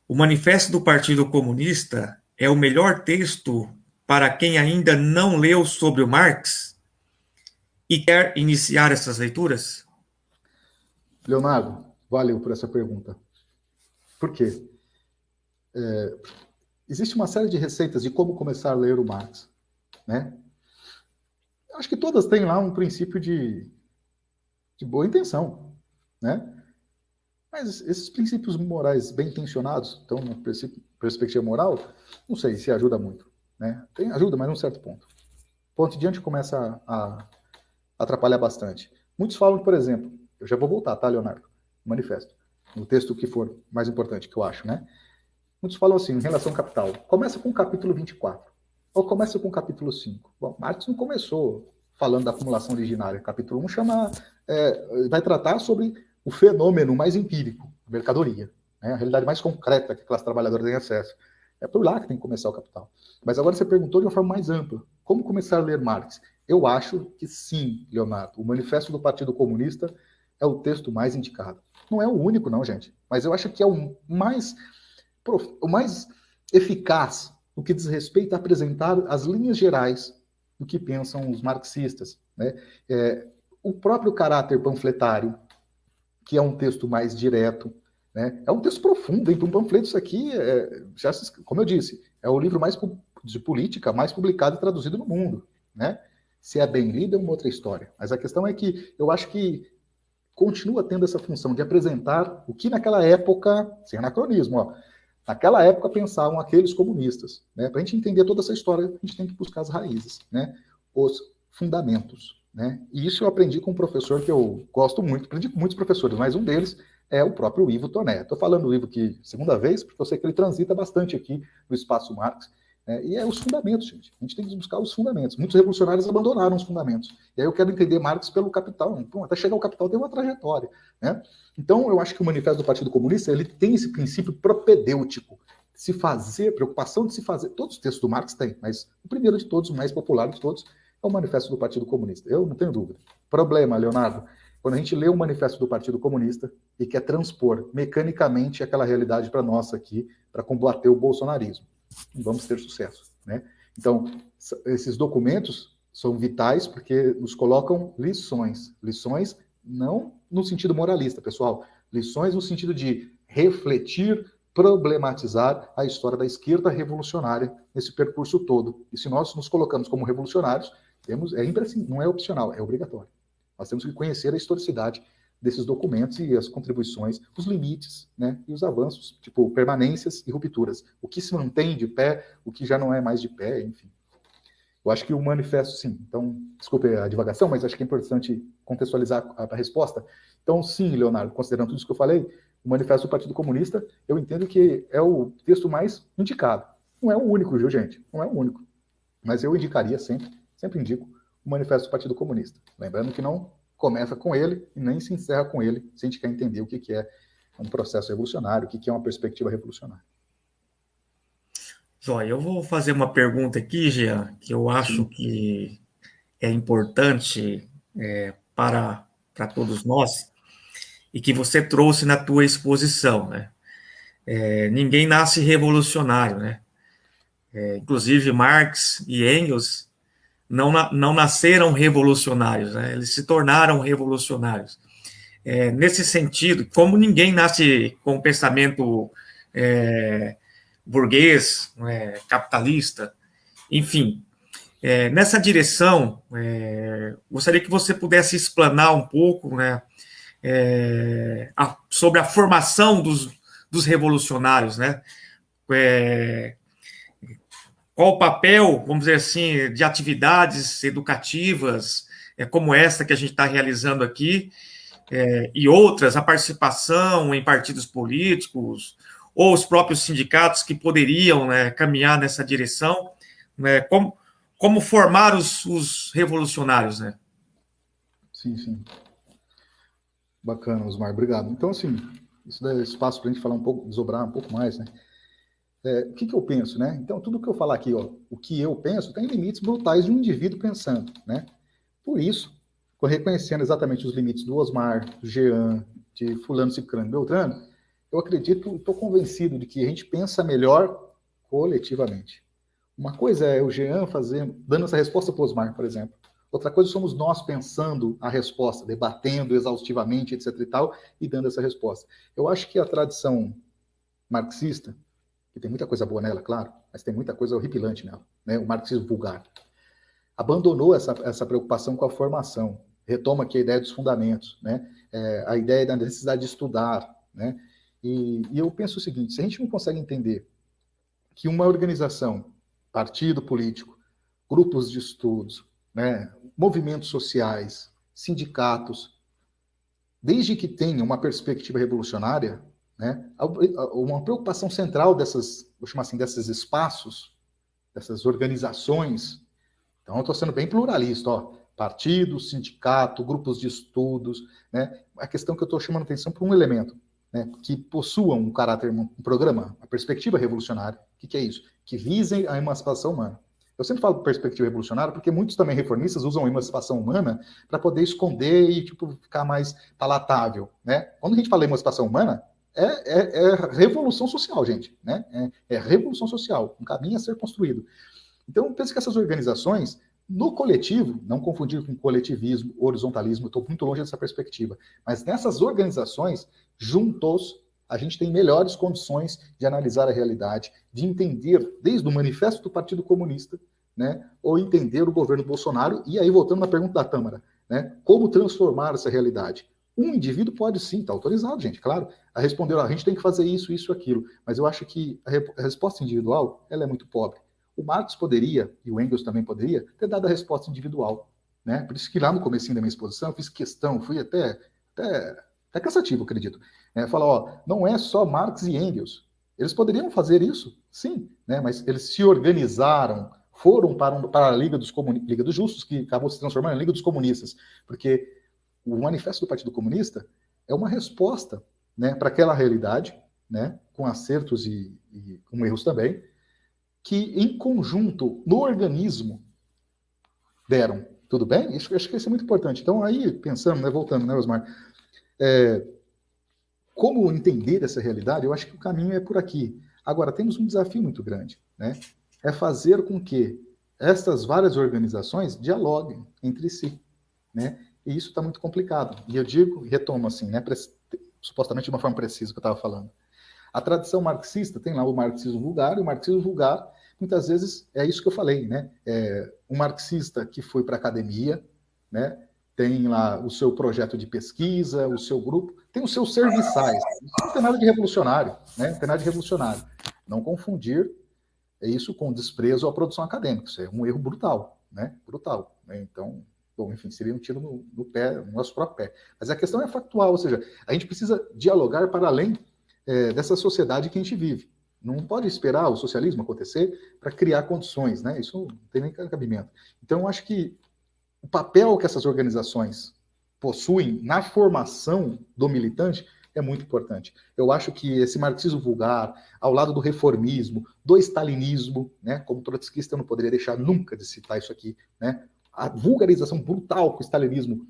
o Manifesto do Partido Comunista é o melhor texto para quem ainda não leu sobre o Marx e quer iniciar essas leituras? Leonardo, valeu por essa pergunta. Por quê? existe uma série de receitas de como começar a ler o Marx, né? Acho que todas têm lá um princípio de boa intenção, né? Mas esses princípios morais bem intencionados, então, na perspectiva moral, não sei se ajuda muito, né? Tem ajuda, mas num certo ponto. Ponto de diante começa a atrapalhar bastante. Muitos falam, por exemplo, eu já vou voltar, tá, Leonardo? Manifesto. No texto que for mais importante, que eu acho, né? Muitos falam assim, em relação ao capital, começa com o capítulo 24, ou começa com o capítulo 5. Bom, Marx não começou falando da acumulação originária. Capítulo 1 vai tratar sobre o fenômeno mais empírico, a mercadoria, né? A realidade mais concreta que a classe trabalhadora tem acesso. É por lá que tem que começar o capital. Mas agora você perguntou de uma forma mais ampla. Como começar a ler Marx? Eu acho que sim, Leonardo. O Manifesto do Partido Comunista é o texto mais indicado. Não é o único, não, gente. Mas eu acho que é o mais eficaz no que diz respeito a apresentar as linhas gerais do que pensam os marxistas, né? O próprio caráter panfletário, que é um texto mais direto, né? É um texto profundo, hein? Um panfleto, isso aqui, como eu disse, é o livro mais de política mais publicado e traduzido no mundo, né? Se é bem lido, é uma outra história. Mas a questão é que eu acho que continua tendo essa função de apresentar o que naquela época, sem anacronismo, ó, naquela época pensavam aqueles comunistas, né? Para a gente entender toda essa história, a gente tem que buscar as raízes, né? Os fundamentos, né? E isso eu aprendi com um professor que eu gosto muito, aprendi com muitos professores, mas um deles é o próprio Ivo Toné. Estou falando do Ivo aqui segunda vez, porque eu sei que ele transita bastante aqui no Espaço Marx, e é os fundamentos, gente. A gente tem que buscar os fundamentos. Muitos revolucionários abandonaram os fundamentos. E aí eu quero entender Marx pelo Capital. Então, até chegar ao Capital tem uma trajetória, né? Então, eu acho que o Manifesto do Partido Comunista ele tem esse princípio propedêutico, se fazer, preocupação de se fazer. Todos os textos do Marx têm, mas o primeiro de todos, o mais popular de todos, é o Manifesto do Partido Comunista. Eu não tenho dúvida. Problema, Leonardo, quando a gente lê o Manifesto do Partido Comunista e quer transpor mecanicamente aquela realidade para nós aqui, para combater o bolsonarismo, não vamos ter sucesso, né? Então, esses documentos são vitais porque nos colocam lições. Lições não no sentido moralista, pessoal. Lições no sentido de refletir, problematizar a história da esquerda revolucionária nesse percurso todo. E se nós nos colocamos como revolucionários, não é opcional, é obrigatório. Nós temos que conhecer a historicidade desses documentos e as contribuições, os limites, né, e os avanços, tipo permanências e rupturas. O que se mantém de pé, o que já não é mais de pé, enfim. Eu acho que o manifesto, sim. Então, desculpe a divagação, mas acho que é importante contextualizar a resposta. Então, sim, Leonardo, considerando tudo isso que eu falei, o Manifesto do Partido Comunista, eu entendo que é o texto mais indicado. Não é o único, viu, gente? Não é o único. Mas eu indicaria sempre indico, o Manifesto do Partido Comunista. Lembrando que não começa com ele e nem se encerra com ele, se a gente quer entender o que é um processo revolucionário, o que é uma perspectiva revolucionária. Joia, eu vou fazer uma pergunta aqui, Jean, que eu acho que é importante para todos nós e que você trouxe na tua exposição, né? Ninguém nasce revolucionário, né? Inclusive Marx e Engels não nasceram revolucionários, né? Eles se tornaram revolucionários. Nesse sentido, como ninguém nasce com um pensamento burguês, capitalista, enfim, nessa direção, gostaria que você pudesse explanar um pouco, né, sobre a formação dos revolucionários, né? Qual o papel, vamos dizer assim, de atividades educativas, como essa que a gente está realizando aqui, e outras, a participação em partidos políticos, ou os próprios sindicatos que poderiam, né, caminhar nessa direção, né, como formar os revolucionários, né? Sim. Bacana, Osmar, obrigado. Então, assim, isso dá espaço para a gente falar um pouco, desdobrar um pouco mais, né? O que eu penso, né? Então, tudo que eu falar aqui, ó, o que eu penso, tem limites brutais de um indivíduo pensando, né? Por isso, reconhecendo exatamente os limites do Osmar, do Jean, de fulano, ciclano, beltrano, eu acredito, estou convencido de que a gente pensa melhor coletivamente. Uma coisa é o Jean dando essa resposta para o Osmar, por exemplo. Outra coisa somos nós pensando a resposta, debatendo exaustivamente, etc. e tal, e dando essa resposta. Eu acho que a tradição marxista, que tem muita coisa boa nela, claro, mas tem muita coisa horripilante nela, né? O marxismo vulgar. Abandonou essa preocupação com a formação, retoma aqui a ideia dos fundamentos, né? A ideia da necessidade de estudar, né? E eu penso o seguinte, se a gente não consegue entender que uma organização, partido político, grupos de estudos, né, movimentos sociais, sindicatos, desde que tenha uma perspectiva revolucionária, né, uma preocupação central dessas, vou chamar assim, desses espaços, dessas organizações. Então, eu estou sendo bem pluralista, ó, partido, sindicato, grupos de estudos, né, a questão que eu estou chamando atenção para um elemento, né, que possuam um caráter, um programa, uma perspectiva revolucionária. O que é isso? Que visem a emancipação humana. Eu sempre falo perspectiva revolucionária porque muitos também reformistas usam a emancipação humana para poder esconder e ficar mais palatável, né? Quando a gente fala emancipação humana, é revolução social, gente, né? É revolução social, um caminho a ser construído. Então, eu penso que essas organizações, no coletivo, não confundir com coletivismo, horizontalismo, eu estou muito longe dessa perspectiva, mas nessas organizações, juntos, a gente tem melhores condições de analisar a realidade, de entender, desde o manifesto do Partido Comunista, né, ou entender o governo Bolsonaro, e aí voltando na pergunta da Tâmara, né, como transformar essa realidade? Um indivíduo pode sim, está autorizado, gente, claro, a responder, a gente tem que fazer isso, isso, aquilo, mas eu acho que a resposta individual, ela é muito pobre. O Marx poderia, e o Engels também poderia, ter dado a resposta individual, né, por isso que lá no comecinho da minha exposição, eu fiz questão, fui até cansativo, acredito. Falar, ó, não é só Marx e Engels. Eles poderiam fazer isso, sim, né? Mas eles se organizaram, foram para a Liga dos Justos, que acabou se transformando em Liga dos Comunistas, porque o Manifesto do Partido Comunista é uma resposta, né, para aquela realidade, né, com acertos e com erros também, que em conjunto, no organismo, deram. Tudo bem? Acho que isso é muito importante. Então, aí, pensando, né, voltando, né, Osmar, como entender essa realidade, eu acho que o caminho é por aqui. Agora, temos um desafio muito grande, né? É fazer com que essas várias organizações dialoguem entre si, né? E isso está muito complicado. E eu digo, retomo assim, né, supostamente de uma forma precisa que eu estava falando. A tradição marxista tem lá o marxismo vulgar, e o marxismo vulgar, muitas vezes, é isso que eu falei, né? Um marxista que foi para a academia, né? Tem lá o seu projeto de pesquisa, o seu grupo, tem os seus serviçais. Isso não tem nada de revolucionário, né? Não tem nada de revolucionário. Não confundir isso com desprezo à produção acadêmica. Isso é um erro brutal, né? Brutal. Né? Então, bom, enfim, seria um tiro no pé, no nosso próprio pé. Mas a questão é factual, ou seja, a gente precisa dialogar para além dessa sociedade que a gente vive. Não pode esperar o socialismo acontecer para criar condições, né? Isso não tem nem cabimento. Então, eu acho que o papel que essas organizações possuem na formação do militante é muito importante. Eu acho que esse marxismo vulgar, ao lado do reformismo, do stalinismo, né, como trotskista eu não poderia deixar nunca de citar isso aqui, né, a vulgarização brutal que o stalinismo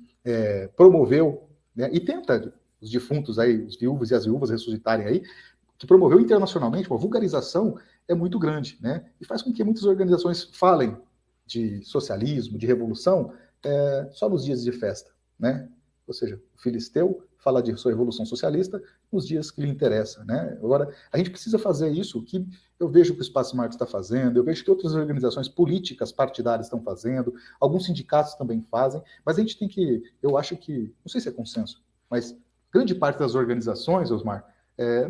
promoveu, né, e tenta os defuntos aí, os viúvos e as viúvas ressuscitarem aí, que promoveu internacionalmente uma vulgarização é muito grande, né, e faz com que muitas organizações falem de socialismo, de revolução, só nos dias de festa, né? Ou seja, o filisteu fala de sua revolução socialista nos dias que lhe interessa, né? Agora, a gente precisa fazer isso que eu vejo que o Espaço Marx está fazendo, eu vejo que outras organizações políticas partidárias estão fazendo, alguns sindicatos também fazem, mas a gente tem que, eu acho que, não sei se é consenso, mas grande parte das organizações, Osmar,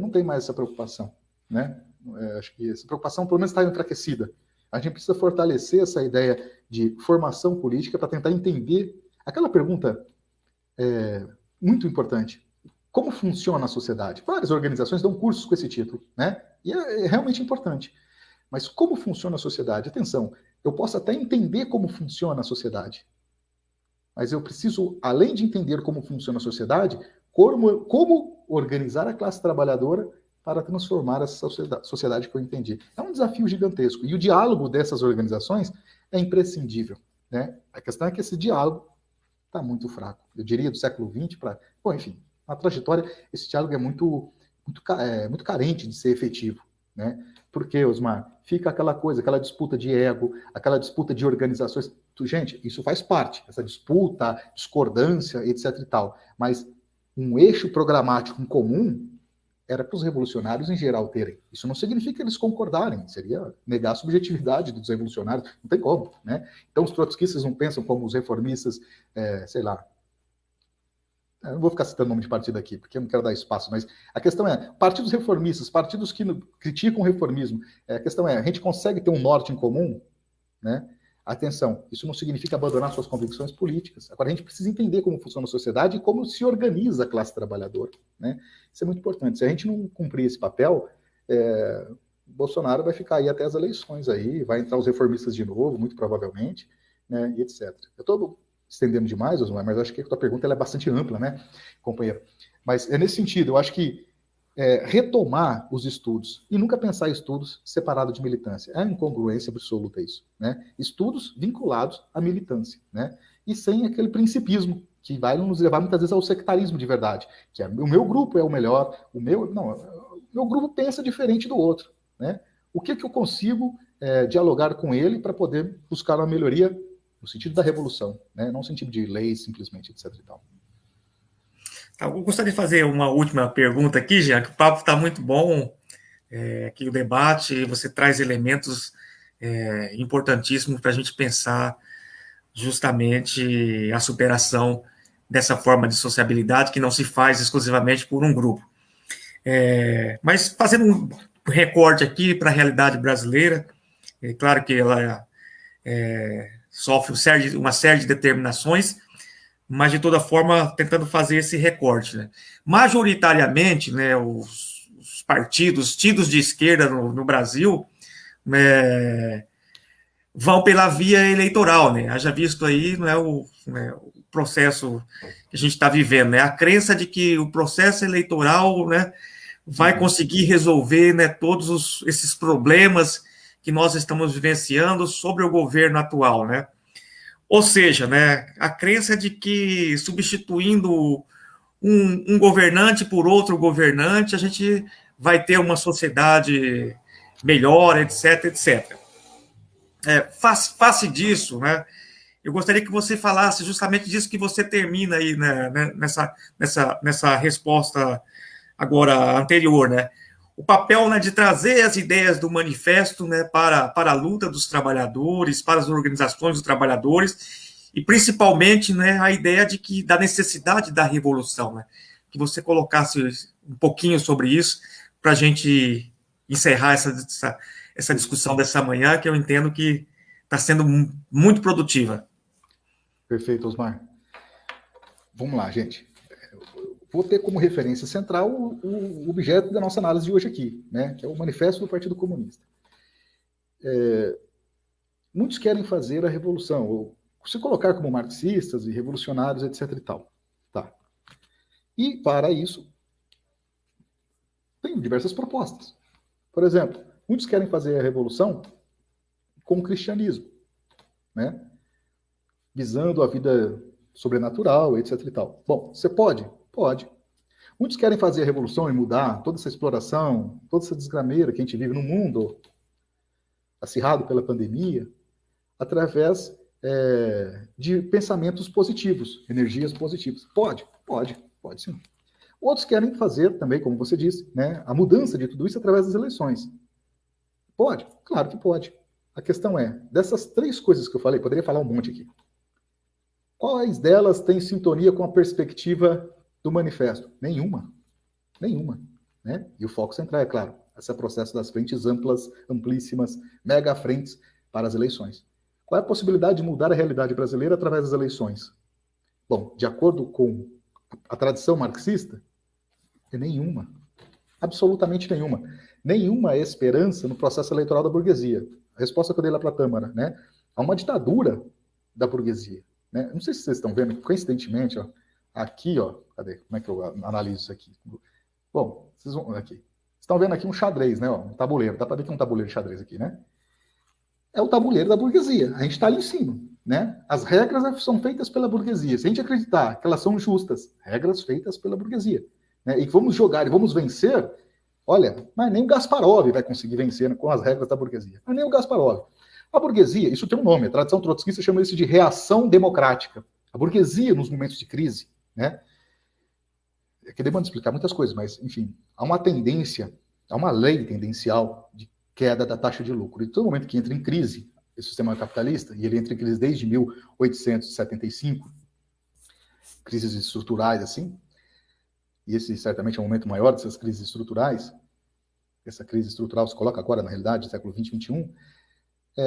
não tem mais essa preocupação, né? Acho que essa preocupação, pelo menos, está enfraquecida. A gente precisa fortalecer essa ideia de formação política para tentar entender aquela pergunta muito importante. Como funciona a sociedade? Várias organizações dão cursos com esse título, né? E é realmente importante. Mas como funciona a sociedade? Atenção, eu posso até entender como funciona a sociedade, mas eu preciso, além de entender como funciona a sociedade, como organizar a classe trabalhadora para transformar essa sociedade que eu entendi. É um desafio gigantesco. E o diálogo dessas organizações é imprescindível, né? A questão é que esse diálogo está muito fraco. Eu diria do século XX para... Bom, enfim, na trajetória, esse diálogo é muito carente de ser efetivo, né? Porque, Osmar, fica aquela coisa, aquela disputa de ego, aquela disputa de organizações. Gente, isso faz parte, essa disputa, discordância, etc. e tal. Mas um eixo programático em comum era para os revolucionários em geral terem. Isso não significa que eles concordarem, seria negar a subjetividade dos revolucionários, não tem como, né? Então os trotskistas não pensam como os reformistas, sei lá, eu não vou ficar citando nome de partido aqui, porque eu não quero dar espaço, mas a questão é, partidos reformistas, partidos que criticam o reformismo, a questão é, a gente consegue ter um norte em comum, né? Atenção, isso não significa abandonar suas convicções políticas. Agora, a gente precisa entender como funciona a sociedade e como se organiza a classe trabalhadora, né? Isso é muito importante. Se a gente não cumprir esse papel, Bolsonaro vai ficar aí até as eleições, aí, vai entrar os reformistas de novo, muito provavelmente, né? E etc. Eu estou estendendo demais, Osmar, mas acho que a tua pergunta ela é bastante ampla, né, companheiro? Mas é nesse sentido, eu acho que retomar os estudos e nunca pensar em estudos separados de militância. É incongruência absoluta isso, né? Estudos vinculados à militância, né? E sem aquele principismo que vai nos levar muitas vezes ao sectarismo de verdade, que é o meu grupo é o melhor, o meu grupo pensa diferente do outro, né? O que eu consigo dialogar com ele para poder buscar uma melhoria no sentido da revolução, né? Não no sentido de lei, simplesmente, etc. e tal. Eu gostaria de fazer uma última pergunta aqui, Jean, que o papo está muito bom, aqui o debate, você traz elementos importantíssimos para a gente pensar justamente a superação dessa forma de sociabilidade que não se faz exclusivamente por um grupo. Mas fazendo um recorte aqui para a realidade brasileira, é claro que ela sofre uma série de determinações, mas, de toda forma, tentando fazer esse recorte, né? Majoritariamente, né, os partidos tidos de esquerda no Brasil vão pela via eleitoral, né? Haja visto aí o processo que a gente está vivendo, né? A crença de que o processo eleitoral, né, vai conseguir resolver, né, todos esses problemas que nós estamos vivenciando sobre o governo atual, né? Ou seja, né, a crença de que substituindo um governante por outro governante, a gente vai ter uma sociedade melhor, etc, etc. Face disso, né, eu gostaria que você falasse justamente disso que você termina aí, né, nessa resposta agora anterior, né? O papel, né, de trazer as ideias do manifesto, né, para a luta dos trabalhadores, para as organizações dos trabalhadores, e principalmente, né, a ideia da necessidade da revolução, né? Que você colocasse um pouquinho sobre isso para a gente encerrar essa discussão dessa manhã, que eu entendo que está sendo muito produtiva. Perfeito, Osmar. Vamos lá, gente. Vou ter como referência central o objeto da nossa análise de hoje aqui, né, que é o Manifesto do Partido Comunista. Muitos querem fazer a revolução, ou se colocar como marxistas e revolucionários, etc. e tal. Tá. E, para isso, tem diversas propostas. Por exemplo, muitos querem fazer a revolução com o cristianismo, né, visando a vida sobrenatural, etc. e tal. Bom, você pode? Pode. Muitos querem fazer a revolução e mudar toda essa exploração, toda essa desgrameira que a gente vive no mundo, acirrado pela pandemia, através de pensamentos positivos, energias positivas. Pode sim. Outros querem fazer também, como você disse, né, a mudança de tudo isso através das eleições. Pode? Claro que pode. A questão é, dessas três coisas que eu falei, poderia falar um monte aqui, quais delas têm sintonia com a perspectiva do manifesto? Nenhuma. Né? E o foco central, é claro, esse processo das frentes amplas, amplíssimas, mega frentes para as eleições. Qual é a possibilidade de mudar a realidade brasileira através das eleições? Bom, de acordo com a tradição marxista, é nenhuma. Absolutamente nenhuma. Nenhuma esperança no processo eleitoral da burguesia. A resposta que eu dei lá para a Tâmara, né? Há uma ditadura da burguesia. Né? Não sei se vocês estão vendo, coincidentemente, ó, aqui, ó, cadê? Como é que eu analiso isso aqui? Bom, vocês vão aqui. Vocês estão vendo aqui um xadrez, né? Ó, um tabuleiro. Dá para ver que é um tabuleiro de xadrez aqui, né? É o tabuleiro da burguesia. A gente está ali em cima, né? As regras são feitas pela burguesia. Se a gente acreditar que elas são justas, regras feitas pela burguesia, né? E vamos jogar e vamos vencer, olha, mas nem o Gasparov vai conseguir vencer com as regras da burguesia. Mas nem o Gasparov. A burguesia, isso tem um nome, a tradição trotskista chama isso de reação democrática. A burguesia, nos momentos de crise, né, que demanda explicar muitas coisas, mas, enfim, há uma tendência, há uma lei tendencial de queda da taxa de lucro. E todo momento que entra em crise esse sistema capitalista, e ele entra em crise desde 1875, crises estruturais, assim, e esse certamente é um momento maior dessas crises estruturais, essa crise estrutural se coloca agora, na realidade, no século XX e XXI,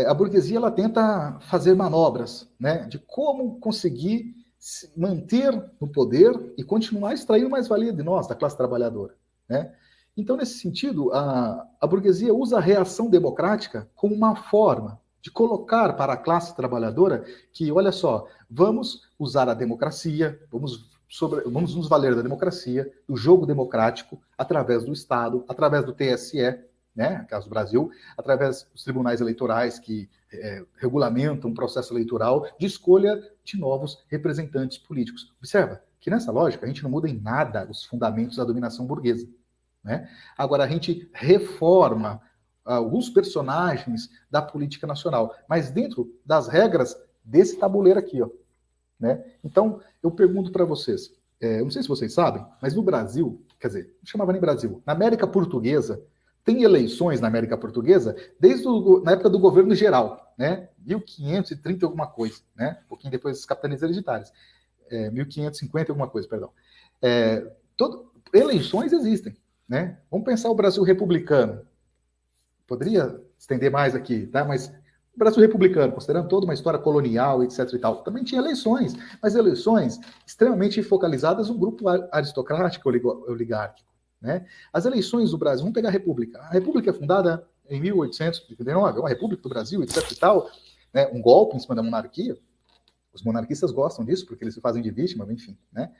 a burguesia ela tenta fazer manobras, né, de como conseguir se manter no poder e continuar extraindo mais-valia de nós, da classe trabalhadora, né? Então, nesse sentido, a burguesia usa a reação democrática como uma forma de colocar para a classe trabalhadora que, olha só, vamos usar a democracia, vamos nos valer da democracia, do jogo democrático, através do Estado, através do TSE, né, no caso do Brasil, através dos tribunais eleitorais que regulamentam um processo eleitoral de escolha de novos representantes políticos. Observa que nessa lógica a gente não muda em nada os fundamentos da dominação burguesa, né? Agora a gente reforma alguns personagens da política nacional, mas dentro das regras desse tabuleiro aqui, ó, né? Então eu pergunto para vocês, eu não sei se vocês sabem, mas no Brasil, quer dizer, não chamava nem Brasil, na América Portuguesa, tem eleições na América Portuguesa desde na época do governo geral, né? 1530 alguma coisa, né? Um pouquinho depois das capitanias hereditárias. 1550 alguma coisa, perdão. Eleições existem, né? Vamos pensar o Brasil republicano. Poderia estender mais aqui, tá? Mas o Brasil republicano, considerando toda uma história colonial, etc e tal, também tinha eleições, mas eleições extremamente focalizadas no grupo aristocrático oligárquico. Né? As eleições do Brasil, vamos pegar a República. A República é fundada em 1839, é uma República do Brasil, etc e tal, né? Um golpe em cima da monarquia. Os monarquistas gostam disso, porque eles se fazem de vítima, enfim. Né?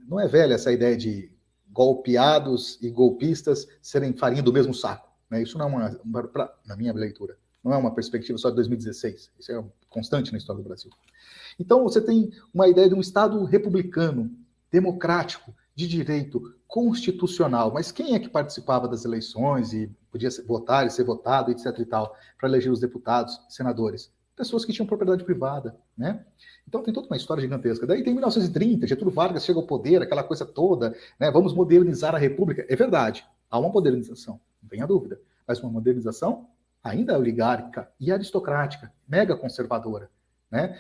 Não é velha essa ideia de golpeados e golpistas serem farinha do mesmo saco. Né? Isso não é na minha leitura, não é uma perspectiva só de 2016. Isso é constante na história do Brasil. Então, você tem uma ideia de um Estado republicano, democrático, de direito, constitucional. Mas quem é que participava das eleições e podia votar e ser votado, etc e tal, para eleger os deputados, senadores? Pessoas que tinham propriedade privada, né? Então tem toda uma história gigantesca. Daí tem 1930, Getúlio Vargas chega ao poder, aquela coisa toda, né? Vamos modernizar a República. É verdade, há uma modernização, não tenha dúvida. Mas uma modernização ainda oligárquica e aristocrática, mega conservadora. Né?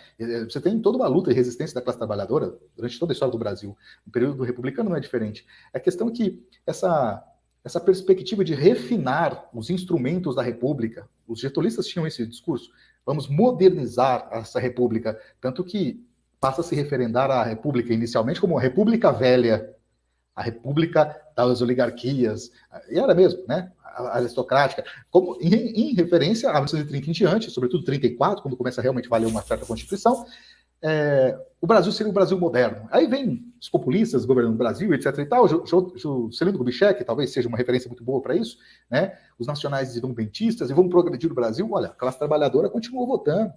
Você tem toda uma luta e resistência da classe trabalhadora durante toda a história do Brasil. O período republicano não é diferente. A questão é que essa perspectiva de refinar os instrumentos da República, os getulistas tinham esse discurso, vamos modernizar essa República, tanto que passa a se referendar a República inicialmente como a República Velha, a República das oligarquias, e era mesmo, né? Aristocrática, como em referência a 1930 em diante, sobretudo 34, quando começa a realmente valer uma certa Constituição, o Brasil seria o Brasil moderno. Aí vem os populistas governando o Brasil, etc. e tal, Juscelino Kubitschek talvez seja uma referência muito boa para isso, né? Os nacionais desenvolvimentistas, e vamos progredir o Brasil. Olha, a classe trabalhadora continuou votando,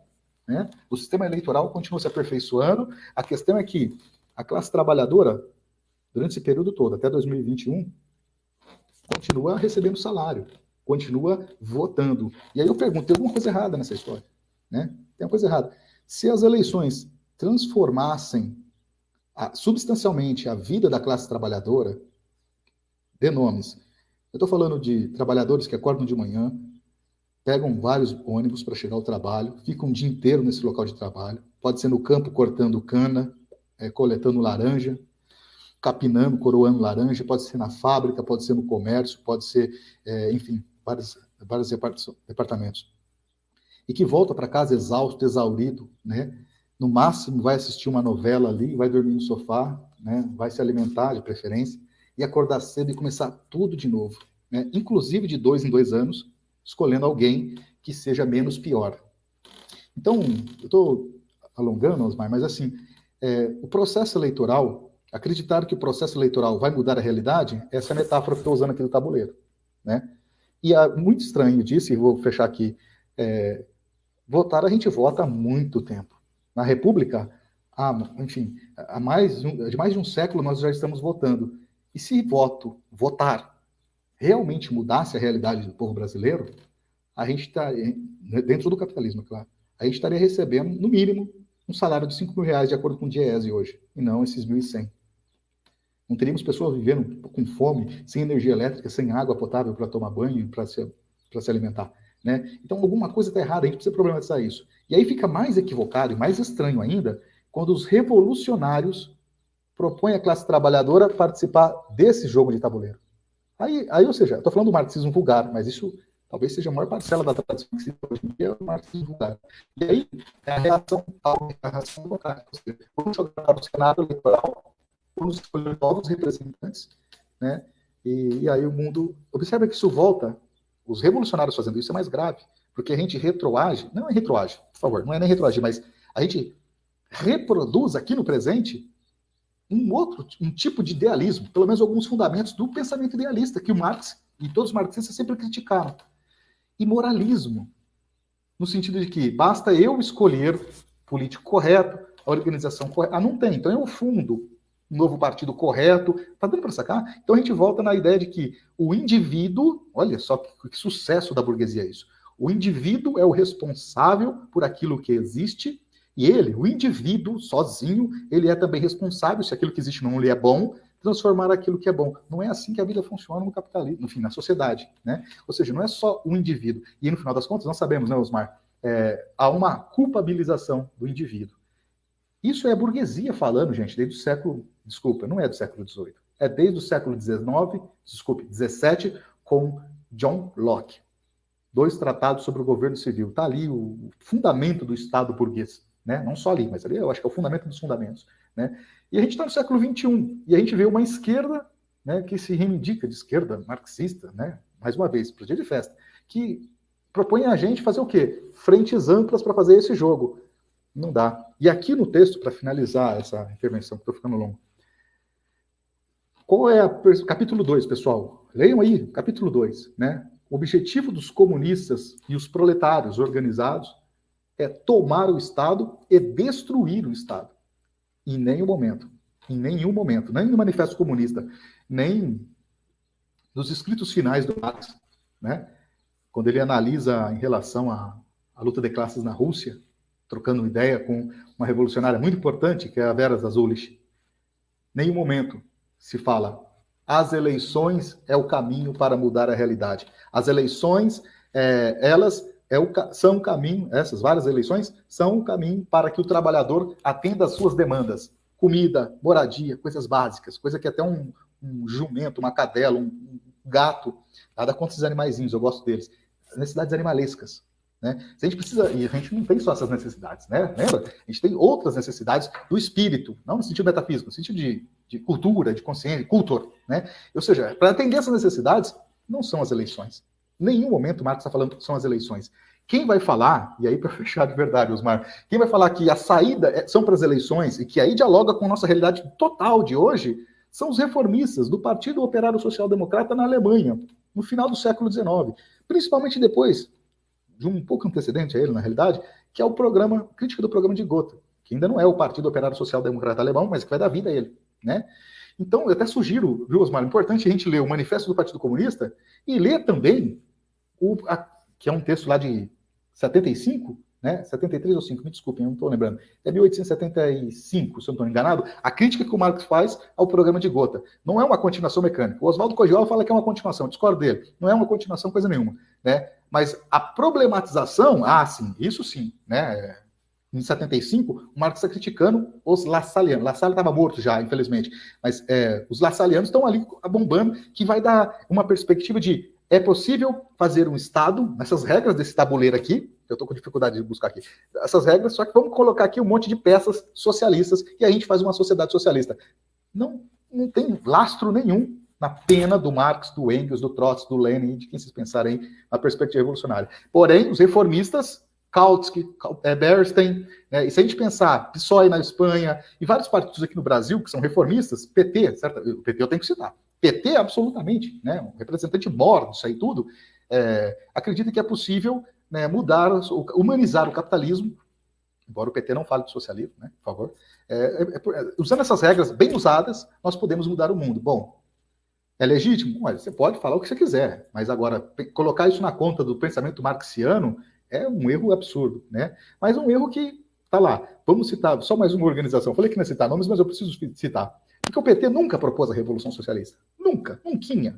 né? O sistema eleitoral continuou se aperfeiçoando. A questão é que a classe trabalhadora, durante esse período todo, até 2021, continua recebendo salário, continua votando. E aí eu pergunto, tem alguma coisa errada nessa história? Né? Tem uma coisa errada. Se as eleições transformassem substancialmente a vida da classe trabalhadora, dê nomes. Eu estou falando de trabalhadores que acordam de manhã, pegam vários ônibus para chegar ao trabalho, ficam um dia inteiro nesse local de trabalho, pode ser no campo cortando cana, coletando laranja, capinando, coroando laranja, pode ser na fábrica, pode ser no comércio, pode ser, enfim, vários departamentos. E que volta para casa exausto, exaurido, né? No máximo vai assistir uma novela ali, vai dormir no sofá, né? Vai se alimentar de preferência, e acordar cedo e começar tudo de novo, né? Inclusive de 2 em 2 anos, escolhendo alguém que seja menos pior. Então, eu estou alongando, Osmar, mas assim, o processo eleitoral, acreditar que o processo eleitoral vai mudar a realidade, essa é a metáfora que estou usando aqui do tabuleiro, né? E é muito estranho disso, e vou fechar aqui, votar a gente vota há muito tempo. Na República, enfim, há mais de um século nós já estamos votando. E se votar, realmente mudasse a realidade do povo brasileiro, a gente está, dentro do capitalismo, claro, a gente estaria recebendo, no mínimo, um salário de R$5.000 de acordo com o Diese hoje, e não esses 1.100. Não teríamos pessoas vivendo com fome, sem energia elétrica, sem água potável para tomar banho, para se alimentar. Né? Então, alguma coisa está errada, a gente precisa problematizar isso. E aí fica mais equivocado e mais estranho ainda quando os revolucionários propõem à classe trabalhadora participar desse jogo de tabuleiro. Aí ou seja, eu estou falando do marxismo vulgar, mas isso talvez seja a maior parcela da tradição marxista hoje em dia, é o marxismo vulgar. E aí é a reação democrática. Vamos jogar para o Senado eleitoral, vamos escolher novos representantes, né? E aí o mundo... Observa que isso volta, os revolucionários fazendo isso é mais grave, porque a gente retroage, não é retroage, por favor, não é nem retroagir, mas a gente reproduz aqui no presente um tipo de idealismo, pelo menos alguns fundamentos do pensamento idealista, que o Marx e todos os marxistas sempre criticaram. E moralismo, no sentido de que basta eu escolher o político correto, a organização correta. Ah, não tem, então eu fundo um novo partido correto. Tá dando para sacar? Então a gente volta na ideia de que o indivíduo, olha só que sucesso da burguesia isso, o indivíduo é o responsável por aquilo que existe. E ele, o indivíduo, sozinho, ele é também responsável, se aquilo que existe não lhe é bom, transformar aquilo que é bom. Não é assim que a vida funciona no capitalismo, enfim, na sociedade. Né? Ou seja, não é só o indivíduo. E no final das contas, nós sabemos, né, Osmar, há uma culpabilização do indivíduo. Isso é a burguesia falando, gente, desde o século... Desculpa, não é do século XVIII. É desde o século XVII, com John Locke. 2 tratados sobre o governo civil. Está ali o fundamento do Estado burguês. Né? Não só ali, mas ali eu acho que é o fundamento dos fundamentos. Né? E a gente está no século XXI, e a gente vê uma esquerda, né, que se reivindica de esquerda marxista, né? Mais uma vez, para o dia de festa, que propõe a gente fazer o quê? Frentes amplas para fazer esse jogo. Não dá. E aqui no texto, para finalizar essa intervenção, que estou ficando longo, qual é capítulo 2, pessoal? Leiam aí, capítulo 2. Né? O objetivo dos comunistas e os proletários organizados é tomar o Estado e destruir o Estado. Em nenhum momento, nem no Manifesto Comunista, nem nos escritos finais do Marx, né? Quando ele analisa em relação à luta de classes na Rússia, trocando ideia com uma revolucionária muito importante, que é a Vera Zasulich, nenhum momento se fala as eleições é o caminho para mudar a realidade. As eleições, são o caminho, essas várias eleições, são o caminho para que o trabalhador atenda às suas demandas. Comida, moradia, coisas básicas, coisa que até um jumento, uma cadela, um gato, nada contra esses animaizinhos, eu gosto deles. Necessidades animalescas. Né? A gente precisa, e a gente não tem só essas necessidades, né? Lembra? A gente tem outras necessidades do espírito, não no sentido metafísico, no sentido de cultura, de consciência, de cultor. Né? Ou seja, para atender essas necessidades, não são as eleições. Em nenhum momento o Marx está falando que são as eleições. Quem vai falar, e aí para fechar de verdade, Osmar, quem vai falar que a saída são para as eleições e que aí dialoga com a nossa realidade total de hoje, são os reformistas do Partido Operário Social Democrata na Alemanha, no final do século XIX. Principalmente depois, de um pouco antecedente a ele, na realidade, que é o programa, crítica do programa de Gotha, que ainda não é o Partido Operário Social Democrata Alemão, mas que vai dar vida a ele. Né? Então, eu até sugiro, viu, Osmar, é importante a gente ler o Manifesto do Partido Comunista e ler também, que é um texto lá de 75, né? 73 ou 5, me desculpem, eu não estou lembrando. É 1875, se eu não estou enganado, a crítica que o Marx faz ao programa de Gotha. Não é uma continuação mecânica. O Oswaldo Cogiola fala que é uma continuação, eu discordo dele. Não é uma continuação coisa nenhuma. Né? Mas a problematização, sim, isso sim. Né? Em 75, o Marx está criticando os Lassallianos. Lassalle estava morto já, infelizmente. Mas os Lassallianos estão ali bombando, que vai dar uma perspectiva de é possível fazer um Estado, nessas regras desse tabuleiro aqui, eu estou com dificuldade de buscar aqui, essas regras, só que vamos colocar aqui um monte de peças socialistas e a gente faz uma sociedade socialista. Não tem lastro nenhum na pena do Marx, do Engels, do Trotsky, do Lenin, de quem vocês pensarem na perspectiva revolucionária. Porém, os reformistas, Kautsky, Bernstein, né, e se a gente pensar PSOE na Espanha e vários partidos aqui no Brasil que são reformistas, PT, certo? O PT eu tenho que citar. PT, absolutamente, né, um representante mor disso aí tudo, acredita que é possível, né, humanizar o capitalismo, embora o PT não fale de socialismo, né, por favor. Usando essas regras bem usadas, nós podemos mudar o mundo. Bom, é legítimo? Olha, você pode falar o que você quiser, mas agora, colocar isso na conta do pensamento marxiano é um erro absurdo, né? Mas um erro que está lá. Vamos citar só mais uma organização. Falei que não ia citar nomes, mas eu preciso citar. Porque o PT nunca propôs a Revolução Socialista. Nunca, nunca.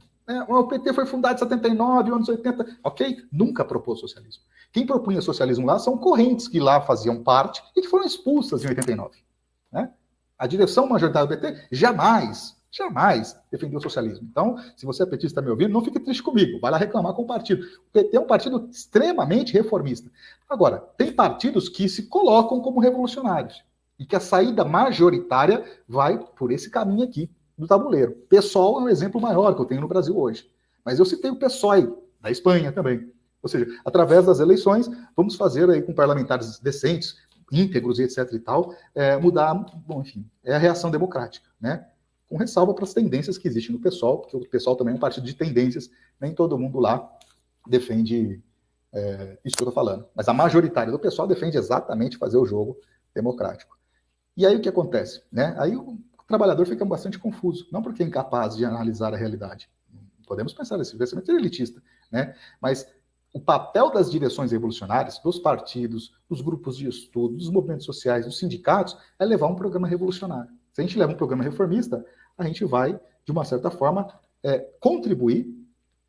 O PT foi fundado em 79, anos 80, ok? Nunca propôs socialismo. Quem propunha socialismo lá são correntes que lá faziam parte e que foram expulsas em 89. Né? A direção majoritária do PT jamais defendeu o socialismo. Então, se você é petista e está me ouvindo, não fique triste comigo, vai lá reclamar com o partido. O PT é um partido extremamente reformista. Agora, tem partidos que se colocam como revolucionários e que a saída majoritária vai por esse caminho aqui do tabuleiro. PSOL é um exemplo maior que eu tenho no Brasil hoje. Mas eu citei o PSOE, da Espanha também. Ou seja, através das eleições, vamos fazer aí com parlamentares decentes, íntegros e etc e tal, mudar, bom, enfim, é a reação democrática, né? Com ressalva para as tendências que existem no PSOL, porque o PSOL também é um partido de tendências, nem todo mundo lá defende isso que eu estou falando. Mas a majoritária do PSOL defende exatamente fazer o jogo democrático. E aí o que acontece? Né? Aí o trabalhador fica bastante confuso, não porque é incapaz de analisar a realidade. Podemos pensar nesse pensamento elitista, né? Mas o papel das direções revolucionárias, dos partidos, dos grupos de estudo, dos movimentos sociais, dos sindicatos, é levar um programa revolucionário. Se a gente leva um programa reformista, a gente vai, de uma certa forma, contribuir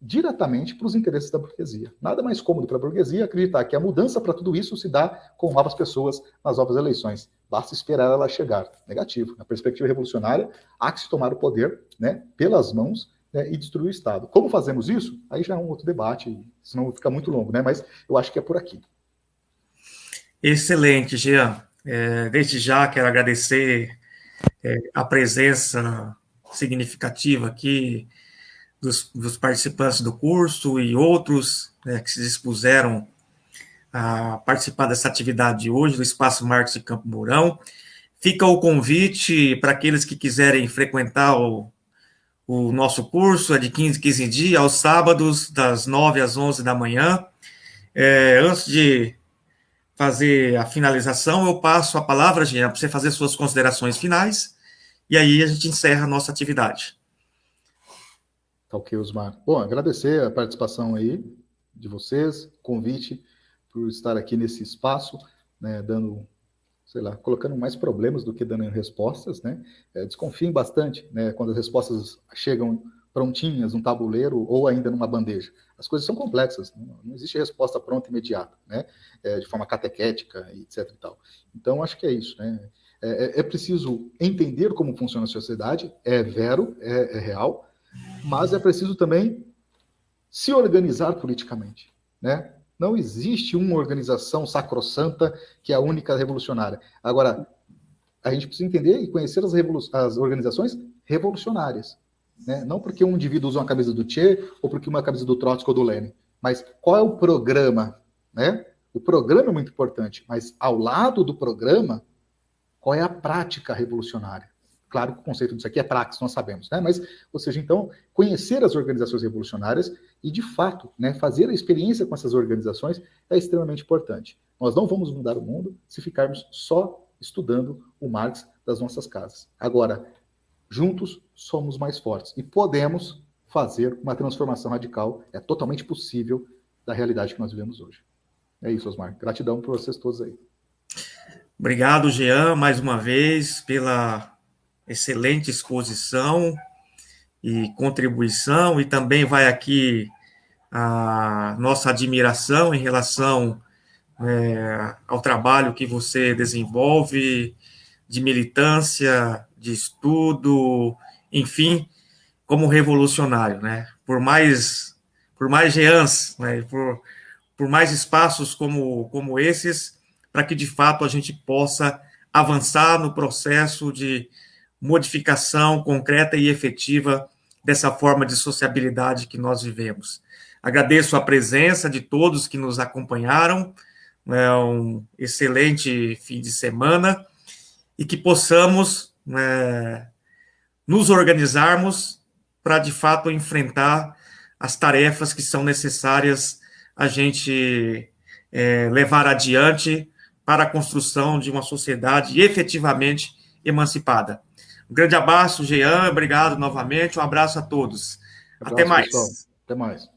diretamente para os interesses da burguesia. Nada mais cômodo para a burguesia acreditar que a mudança para tudo isso se dá com novas pessoas nas novas eleições. Basta esperar ela chegar. Negativo. Na perspectiva revolucionária, há que se tomar o poder, né, pelas mãos, né, e destruir o Estado. Como fazemos isso? Aí já é um outro debate, senão fica muito longo, né? Mas eu acho que é por aqui. Excelente, Jean. Desde já quero agradecer a presença significativa aqui dos participantes do curso e outros, né, que se dispuseram a participar dessa atividade de hoje, do Espaço Marx de Campo Mourão. Fica o convite para aqueles que quiserem frequentar o nosso curso, é de 15 em dias, aos sábados, das 9 às 11 da manhã. Antes de fazer a finalização, eu passo a palavra, Jean, para você fazer suas considerações finais, e aí a gente encerra a nossa atividade. Tá ok, Osmar. Bom, agradecer a participação aí de vocês, convite por estar aqui nesse espaço, né, dando, sei lá, colocando mais problemas do que dando respostas, né? Desconfiem bastante, né, quando as respostas chegam prontinhas num tabuleiro ou ainda numa bandeja. As coisas são complexas, não existe resposta pronta imediata, né? De forma catequética, etc e tal. Então, acho que é isso, né? É preciso entender como funciona a sociedade, é vero, é real, mas é preciso também se organizar politicamente, né? Não existe uma organização sacrossanta que é a única revolucionária. Agora, a gente precisa entender e conhecer as organizações revolucionárias, né? Não porque um indivíduo usa uma camisa do Che ou porque uma camisa do Trotsky ou do Lenin, mas qual é o programa, né? O programa é muito importante, mas ao lado do programa, qual é a prática revolucionária? Claro que o conceito disso aqui é praxis, nós sabemos, né? Mas, ou seja, então, conhecer as organizações revolucionárias e, de fato, né, fazer a experiência com essas organizações é extremamente importante. Nós não vamos mudar o mundo se ficarmos só estudando o Marx das nossas casas. Agora, juntos somos mais fortes e podemos fazer uma transformação radical, é totalmente possível, da realidade que nós vivemos hoje. É isso, Osmar. Gratidão por vocês todos aí. Obrigado, Jean, mais uma vez, pela excelente exposição e contribuição, e também vai aqui a nossa admiração em relação ao trabalho que você desenvolve, de militância, de estudo, enfim, como revolucionário, né? Por mais Jeans, né? Por mais espaços como esses, para que, de fato, a gente possa avançar no processo de modificação concreta e efetiva dessa forma de sociabilidade que nós vivemos. Agradeço a presença de todos que nos acompanharam, um excelente fim de semana, e que possamos nos organizarmos para, de fato, enfrentar as tarefas que são necessárias a gente levar adiante para a construção de uma sociedade efetivamente emancipada. Um grande abraço, Jean, obrigado novamente, um abraço a todos. Até mais. Pessoal. Até mais.